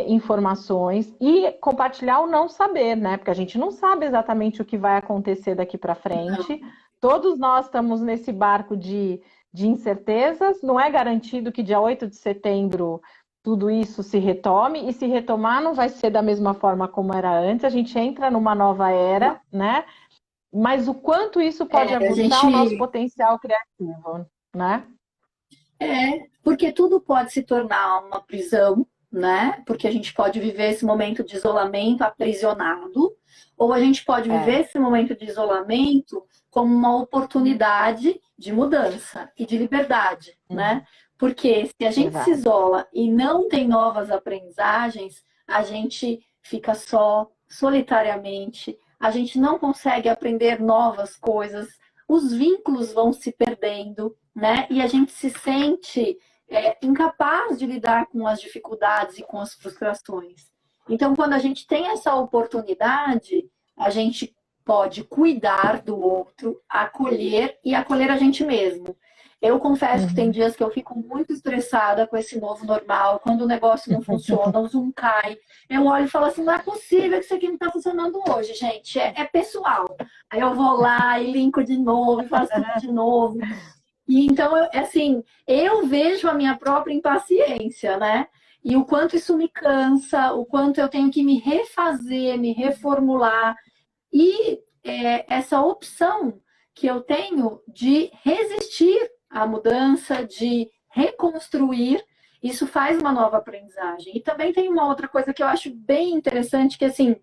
Speaker 2: informações e compartilhar o não saber, né? Porque a gente não sabe exatamente o que vai acontecer daqui para frente. Todos nós estamos nesse barco de incertezas. Não é garantido que dia 8 de setembro tudo isso se retome, e se retomar não vai ser da mesma forma como era antes. A gente entra numa nova era, né? Mas o quanto isso pode
Speaker 1: A
Speaker 2: aguçar o nosso
Speaker 1: gente
Speaker 2: potencial criativo, né?
Speaker 1: porque tudo pode se tornar uma prisão, né? Porque a gente pode viver esse momento de isolamento aprisionado, ou a gente pode
Speaker 2: É,
Speaker 1: viver esse momento de isolamento como uma oportunidade de mudança e de liberdade, né?
Speaker 2: uhum,
Speaker 1: Porque se a gente se
Speaker 2: verdade.
Speaker 1: isola e não tem novas aprendizagens, a gente fica só, solitariamente, a gente não consegue aprender novas coisas, os vínculos vão se perdendo, né? E a gente se sente incapaz de lidar com as dificuldades e com as frustrações. Então, quando a gente tem essa oportunidade, a gente pode cuidar do outro, acolher e acolher a gente mesmo. Eu confesso que tem
Speaker 2: Uhum.
Speaker 1: dias que eu fico muito estressada com esse novo normal, quando o negócio não funciona, o Zoom cai. Eu olho e falo assim: não é possível que isso aqui não está funcionando hoje, gente. É pessoal. Aí eu vou lá e linko de novo, e faço tudo de novo. E então, assim, eu vejo a minha própria impaciência, né? E o quanto isso me cansa, o quanto eu tenho que me refazer, me reformular. E essa opção que eu tenho de resistir à mudança, de reconstruir, isso faz uma nova aprendizagem. E também tem uma outra coisa que eu acho bem interessante, que assim,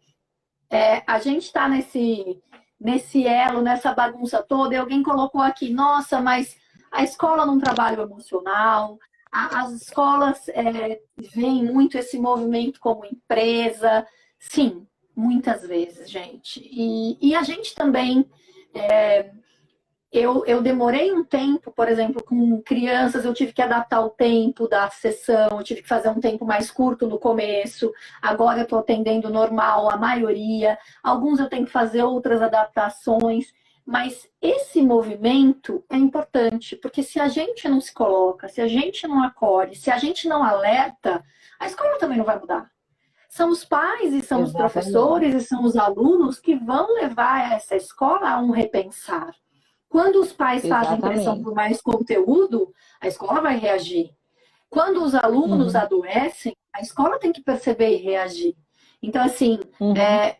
Speaker 1: a gente está nesse elo, nessa bagunça toda, e alguém colocou aqui: nossa, mas a escola não trabalha o emocional, As escolas veem muito esse movimento como empresa, sim, muitas vezes, gente. E a gente também, eu demorei um tempo, por exemplo, com crianças, eu tive que adaptar o tempo da sessão, eu tive que fazer um tempo mais curto no começo, agora eu estou atendendo normal a maioria, alguns eu tenho que fazer outras adaptações, mas esse movimento é importante, porque se a gente não se coloca, se a gente não acolhe, se a gente não alerta, a escola também não vai mudar. São os pais e são os
Speaker 2: Exatamente.
Speaker 1: professores e são os alunos que vão levar essa escola a um repensar. Quando os pais fazem pressão
Speaker 2: Exatamente.
Speaker 1: por mais conteúdo, a escola vai reagir. Quando os alunos
Speaker 2: Uhum,
Speaker 1: adoecem, a escola tem que perceber e reagir. Então, assim,
Speaker 2: uhum,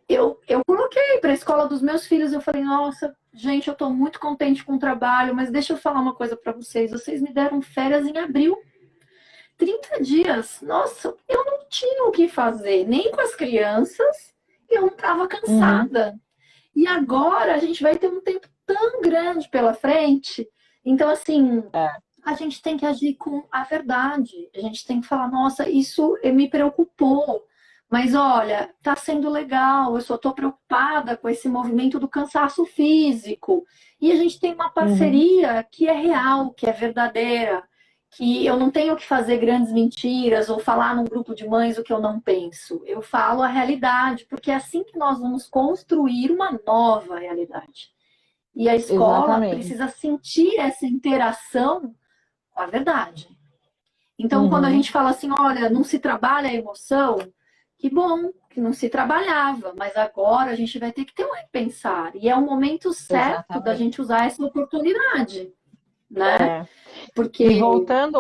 Speaker 1: eu coloquei para a escola dos meus filhos, eu falei, nossa, gente, eu estou muito contente com o trabalho, mas deixa eu falar uma coisa para vocês. Vocês me deram férias em abril, 30 dias. Nossa, eu não tinha o que fazer, nem com as crianças, eu não estava
Speaker 2: uhum.
Speaker 1: cansada. E agora a gente vai ter um tempo tão grande pela frente. Então, assim,
Speaker 2: É,
Speaker 1: a gente tem que agir com a verdade. A gente tem que falar, nossa, isso me preocupou. Mas olha, tá sendo legal, eu só tô preocupada com esse movimento do cansaço físico. E a gente tem uma
Speaker 2: uhum.
Speaker 1: parceria que é real, que é verdadeira, que eu não tenho que fazer grandes mentiras ou falar num grupo de mães o que eu não penso. Eu falo a realidade, porque é assim que nós vamos construir uma nova realidade. E a escola
Speaker 2: Exatamente.
Speaker 1: precisa sentir essa interação com a verdade. Então, quando a gente
Speaker 2: Uhum.
Speaker 1: fala assim, olha, não se trabalha a emoção, que bom que não se trabalhava, mas agora a gente vai ter que ter um repensar. E é o momento certo da
Speaker 2: Exatamente.
Speaker 1: gente usar essa oportunidade, né?
Speaker 2: É.
Speaker 1: Porque
Speaker 2: E voltando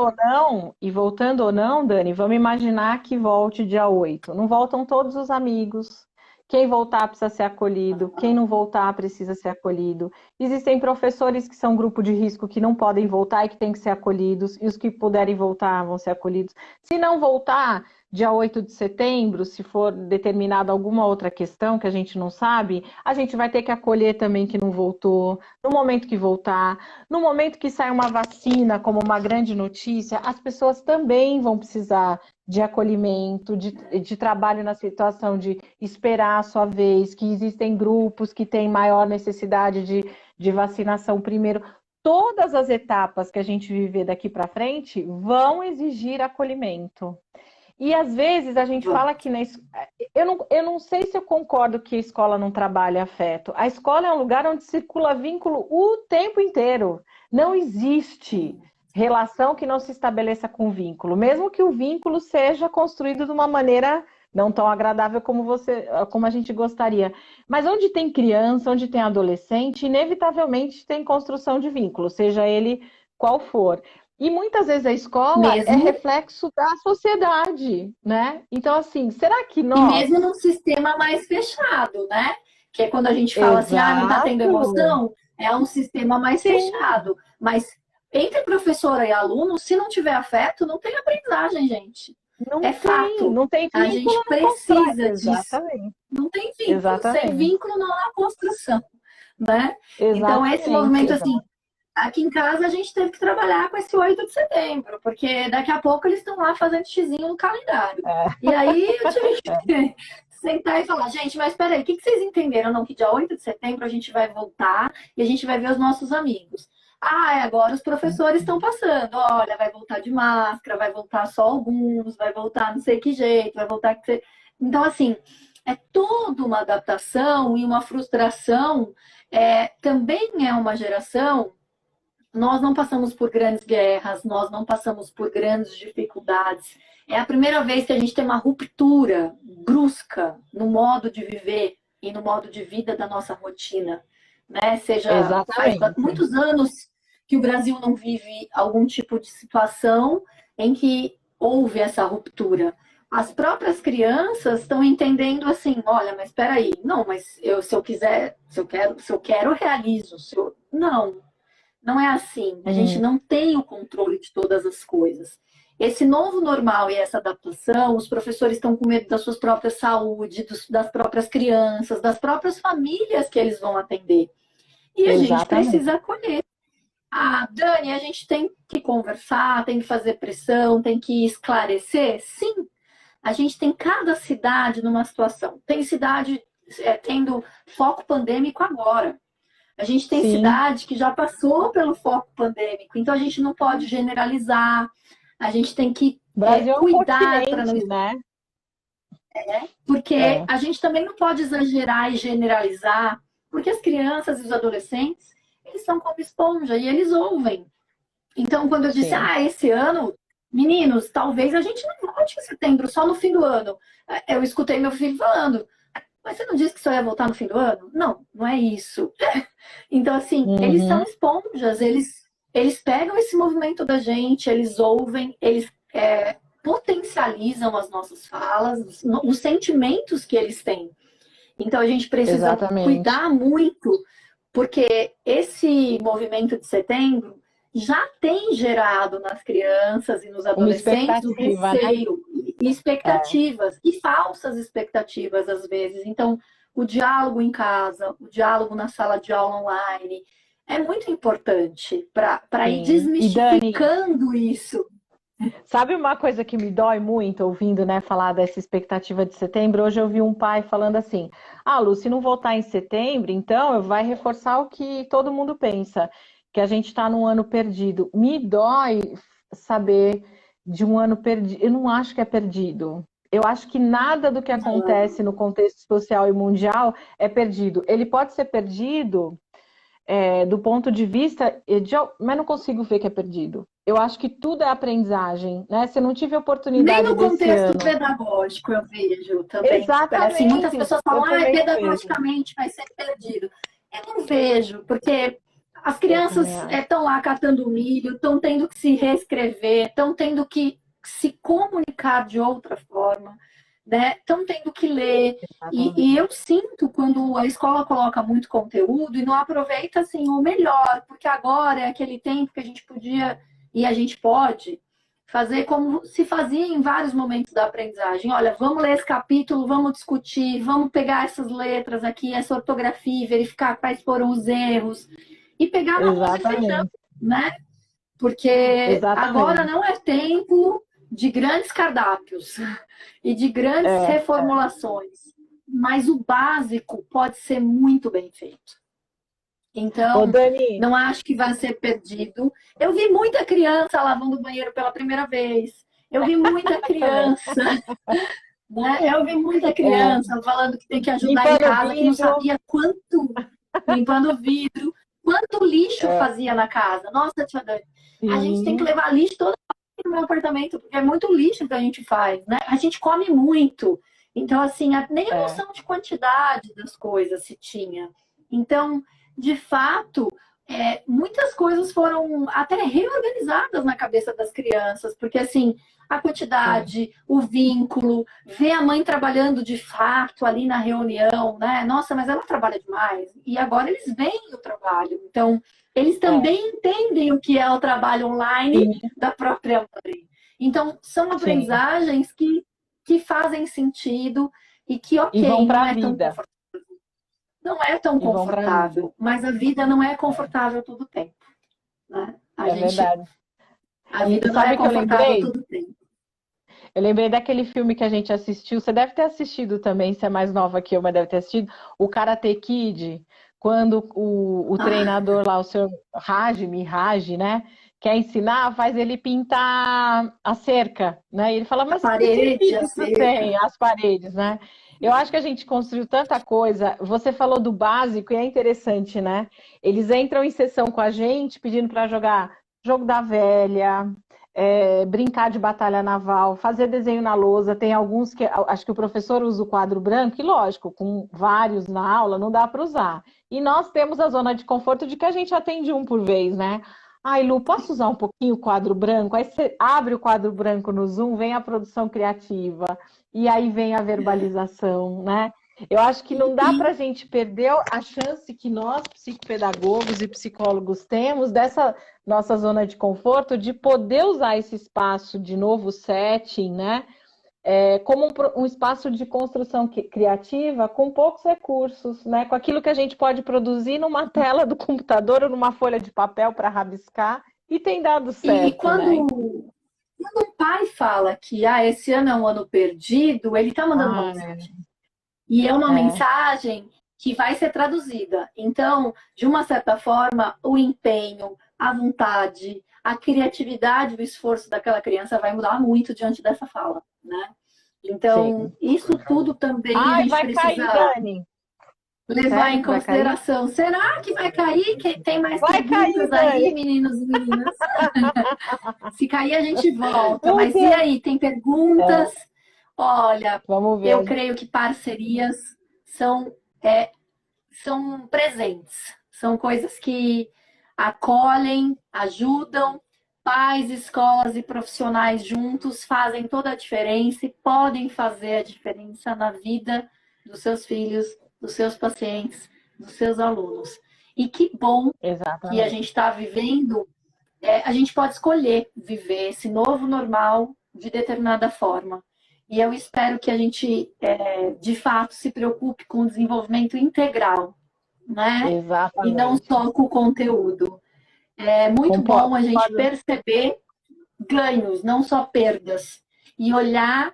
Speaker 2: ou não, Dani, vamos imaginar que volte dia 8. Não voltam todos os amigos. Quem voltar precisa ser acolhido, quem não voltar precisa ser acolhido. Existem professores que são grupo de risco que não podem voltar e que têm que ser acolhidos, e os que puderem voltar vão ser acolhidos. Se não voltar, dia 8 de setembro, se for determinada alguma outra questão que a gente não sabe, a gente vai ter que acolher também que não voltou, no momento que voltar. No momento que sai uma vacina como uma grande notícia, as pessoas também vão precisar de acolhimento, de trabalho na situação de esperar a sua vez, que existem grupos que têm maior necessidade de vacinação primeiro. Todas as etapas que a gente viver daqui para frente vão exigir acolhimento. E às vezes a gente fala que eu não sei se eu concordo que a escola não trabalha afeto. A escola é um lugar onde circula vínculo o tempo inteiro. Não existe relação que não se estabeleça com vínculo, mesmo que o vínculo seja construído de uma maneira não tão agradável como a gente gostaria. Mas onde tem criança, onde tem adolescente, inevitavelmente tem construção de vínculo, seja ele qual for. E muitas vezes a escola é
Speaker 1: mesmo,
Speaker 2: reflexo da sociedade, né? Então, assim, será que
Speaker 1: e mesmo
Speaker 2: nós...
Speaker 1: num sistema mais fechado, né? Que é quando a gente fala assim, ah, não está tendo
Speaker 2: Exato!
Speaker 1: emoção, é um sistema mais
Speaker 2: Sim,
Speaker 1: fechado. Mas entre professora e aluno, se não tiver afeto, não tem aprendizagem, gente. É fato.
Speaker 2: não tem
Speaker 1: A
Speaker 2: vínculo,
Speaker 1: gente
Speaker 2: não constrói.
Speaker 1: precisa disso.
Speaker 2: Exatamente,
Speaker 1: Não tem vínculo. Sem
Speaker 2: exatamente,
Speaker 1: vínculo não há construção, né? Então, esse
Speaker 2: exatamente,
Speaker 1: movimento, assim,
Speaker 2: exato.
Speaker 1: aqui em casa a gente teve que trabalhar com esse 8 de setembro, porque daqui a pouco eles estão lá fazendo xizinho no calendário. E aí eu tive que sentar e falar, gente, mas peraí, o que vocês entenderam? Não, que dia 8 de setembro a gente vai voltar e a gente vai ver os nossos amigos. Ah, agora os professores estão passando. Olha, vai voltar de máscara, vai voltar só alguns, vai voltar não sei que jeito, vai voltar que... Então, assim, é toda uma adaptação e uma frustração. Também é uma geração. Nós não passamos por grandes guerras, nós não passamos por grandes dificuldades. É a primeira vez que a gente tem uma ruptura brusca no modo de viver e no modo de vida da nossa rotina, né? Faz
Speaker 2: Exatamente.
Speaker 1: muitos anos que o Brasil não vive algum tipo de situação em que houve essa ruptura. As próprias crianças estão entendendo assim, olha, mas espera aí, não, mas se eu quiser, se eu quero, eu realizo. Não, não é assim. A gente
Speaker 2: Hum,
Speaker 1: não tem o controle de todas as coisas. Esse novo normal e essa adaptação, os professores estão com medo da sua própria saúde, das próprias crianças, das próprias famílias que eles vão atender. E a gente
Speaker 2: exatamente.
Speaker 1: precisa acolher. Ah, Dani, a gente tem que conversar, tem que fazer pressão, tem que esclarecer. Sim, a gente tem cada cidade numa situação. Tem cidade tendo foco pandêmico agora. A gente tem
Speaker 2: Sim,
Speaker 1: cidade que já passou pelo foco pandêmico, então a gente não pode generalizar, a gente tem que
Speaker 2: o Brasil é um
Speaker 1: cuidar para não.
Speaker 2: continente, né?
Speaker 1: Porque
Speaker 2: É,
Speaker 1: a gente também não pode exagerar e generalizar, porque as crianças e os adolescentes, eles são como esponja e eles ouvem. Então, quando eu disse,
Speaker 2: sim.
Speaker 1: esse ano, meninos, talvez a gente não volte em setembro, só no fim do ano. Eu escutei meu filho falando, mas você não disse que só ia voltar no fim do ano? Não, não é isso. Então, assim, eles são
Speaker 2: Uhum,
Speaker 1: esponjas, eles pegam esse movimento da gente, eles ouvem, eles potencializam as nossas falas, os sentimentos que eles têm. Então, a gente precisa
Speaker 2: exatamente.
Speaker 1: cuidar muito, porque esse movimento de setembro já tem gerado nas crianças e nos
Speaker 2: Uma
Speaker 1: adolescentes o
Speaker 2: expectativa, né?
Speaker 1: receio e
Speaker 2: É,
Speaker 1: expectativas, e falsas expectativas às vezes. Então, o diálogo em casa, o diálogo na sala de aula online, é muito importante para ir
Speaker 2: sim. E Dani,
Speaker 1: desmistificando isso.
Speaker 2: sabe uma coisa que me dói muito ouvindo, né, falar dessa expectativa de setembro? Hoje eu vi um pai falando assim: "Ah, Lu, se não voltar em setembro, então vai reforçar o que todo mundo pensa, que a gente está num ano perdido". Me dói saber de um ano perdido. Eu não acho que é perdido. Eu acho que nada do que acontece no contexto social e mundial é perdido. Ele pode ser perdido do ponto de vista, mas não consigo ver que é perdido. Eu acho que tudo é aprendizagem, né? Se eu não tive
Speaker 1: Nem
Speaker 2: oportunidade
Speaker 1: no
Speaker 2: desse
Speaker 1: contexto
Speaker 2: ano.
Speaker 1: pedagógico eu vejo também. Assim, muitas
Speaker 2: Exatamente,
Speaker 1: pessoas
Speaker 2: eu
Speaker 1: falam,
Speaker 2: também não vejo.
Speaker 1: pedagogicamente vai ser perdido. Eu não vejo, porque as
Speaker 2: Eu também
Speaker 1: crianças
Speaker 2: acho.
Speaker 1: estão lá catando milho, estão tendo que se reescrever, estão tendo que se comunicar de outra forma, né? Estão tendo que ler. E
Speaker 2: Exatamente.
Speaker 1: eu sinto quando a escola coloca muito conteúdo e não aproveita assim o melhor, porque agora é aquele tempo que a gente podia e a gente pode fazer como se fazia em vários momentos da aprendizagem. Olha, vamos ler esse capítulo, vamos discutir, vamos pegar essas letras aqui, essa ortografia, verificar quais foram os erros e pegar no arroz e feijão,
Speaker 2: Exatamente.
Speaker 1: né? Porque agora
Speaker 2: Exatamente.
Speaker 1: não é tempo de grandes cardápios e de grandes
Speaker 2: É.
Speaker 1: reformulações, mas o básico pode ser muito bem feito.
Speaker 2: Ô,
Speaker 1: Então,
Speaker 2: Dani,
Speaker 1: não acho que vai ser perdido. Eu vi muita criança lavando o banheiro pela primeira vez. Eu vi muita
Speaker 2: também.
Speaker 1: criança, né? Eu vi muita
Speaker 2: É,
Speaker 1: criança falando que tem que ajudar em
Speaker 2: limpando o
Speaker 1: casa, que não
Speaker 2: vidro.
Speaker 1: sabia quanto, limpando o vidro, quanto lixo
Speaker 2: É,
Speaker 1: fazia na casa. Nossa, tia Dani, a gente tem que
Speaker 2: sim,
Speaker 1: levar lixo todo no meu apartamento, porque é muito lixo que a gente faz, né? A gente come muito. Então, assim, nem a
Speaker 2: é,
Speaker 1: noção de quantidade das coisas se tinha. Então, de fato, muitas coisas foram até reorganizadas na cabeça das crianças, porque assim, a
Speaker 2: sim.
Speaker 1: quantidade, o vínculo, ver a mãe trabalhando de fato ali na reunião, né? Nossa, mas ela trabalha demais. E agora eles veem o trabalho. Então, eles
Speaker 2: É,
Speaker 1: também entendem o que é o trabalho online
Speaker 2: sim,
Speaker 1: da própria mãe. Então, são
Speaker 2: sim.
Speaker 1: aprendizagens que fazem sentido e que,
Speaker 2: E vão
Speaker 1: ok,
Speaker 2: para
Speaker 1: não
Speaker 2: a
Speaker 1: é tão
Speaker 2: vida.
Speaker 1: confortável. Não é tão
Speaker 2: E vão para a vida.
Speaker 1: confortável, mas a vida não é
Speaker 2: É,
Speaker 1: confortável todo o tempo, né?
Speaker 2: é verdade.
Speaker 1: A
Speaker 2: E
Speaker 1: vida não é
Speaker 2: sabe o que eu
Speaker 1: confortável
Speaker 2: lembrei?
Speaker 1: todo o tempo.
Speaker 2: Eu lembrei daquele filme que a gente assistiu. Você deve ter assistido também, se é mais nova que eu, mas deve ter assistido. O Karate Kid, quando o
Speaker 1: Ah,
Speaker 2: treinador lá, o seu Miyagi, né? Quer ensinar, faz ele pintar a cerca, né? E ele fala,
Speaker 1: a
Speaker 2: mas que
Speaker 1: parede,
Speaker 2: sentido
Speaker 1: a
Speaker 2: isso tem?
Speaker 1: cerca.
Speaker 2: As paredes, né? Eu acho que a gente construiu tanta coisa. Você falou do básico e é interessante, né? Eles entram em sessão com a gente pedindo para jogar jogo da velha, brincar de batalha naval, fazer desenho na lousa. Tem alguns que acho que o professor usa o quadro branco, e lógico, com vários na aula não dá para usar. E nós temos a zona de conforto de que a gente atende um por vez, né? Ai, Lu, posso usar um pouquinho o quadro branco? Aí você abre o quadro branco no Zoom, vem a produção criativa, e aí vem a verbalização, né? Eu acho que não dá para a gente perder a chance que nós, psicopedagogos e psicólogos, temos dessa nossa zona de conforto de poder usar esse espaço de novo setting, né? como um espaço de construção criativa com poucos recursos, né? Com aquilo que a gente pode produzir numa tela do computador ou numa folha de papel para rabiscar, e tem dado
Speaker 1: E
Speaker 2: certo, né?
Speaker 1: quando o pai fala que esse ano é um ano perdido, ele está mandando uma
Speaker 2: Ah,
Speaker 1: mensagem. E é uma mensagem que vai ser traduzida. Então, de uma certa forma, o empenho, a vontade, a criatividade, o esforço daquela criança vai mudar muito diante dessa fala, né? Então,
Speaker 2: sim.
Speaker 1: isso tudo também a
Speaker 2: Ai,
Speaker 1: gente
Speaker 2: vai cair,
Speaker 1: precisa
Speaker 2: Dani.
Speaker 1: levar
Speaker 2: Sério
Speaker 1: em
Speaker 2: que vai cair?
Speaker 1: consideração. Será que vai cair? Tem mais
Speaker 2: Vai cair,
Speaker 1: perguntas aí,
Speaker 2: Dani!
Speaker 1: meninos e meninas? Se cair, a gente volta.
Speaker 2: Meu
Speaker 1: Mas e
Speaker 2: Deus!
Speaker 1: aí, tem perguntas? Olha,
Speaker 2: Vamos
Speaker 1: eu
Speaker 2: ver.
Speaker 1: creio que parcerias são, é, são presentes, são coisas que acolhem, ajudam. Pais, escolas e profissionais juntos fazem toda a diferença e podem fazer a diferença na vida dos seus filhos, dos seus pacientes, dos seus alunos. E que bom que a gente
Speaker 2: Exatamente.
Speaker 1: está vivendo, a gente pode escolher viver esse novo normal de determinada forma. E eu espero que a gente, de fato, se preocupe com o desenvolvimento integral, né? E não
Speaker 2: Exatamente.
Speaker 1: só com o conteúdo. É muito bom a gente
Speaker 2: Concordo.
Speaker 1: perceber ganhos, não só perdas. E olhar.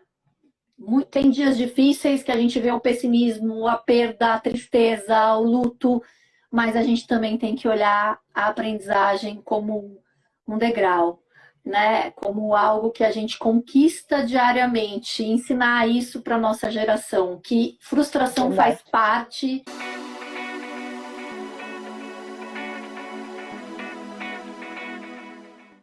Speaker 1: Tem dias difíceis que a gente vê o pessimismo, a perda, a tristeza, o luto, mas a gente também tem que olhar a aprendizagem como um degrau, né? Como algo que a gente conquista diariamente, ensinar isso para nossa geração, que frustração faz
Speaker 2: Verdade.
Speaker 1: parte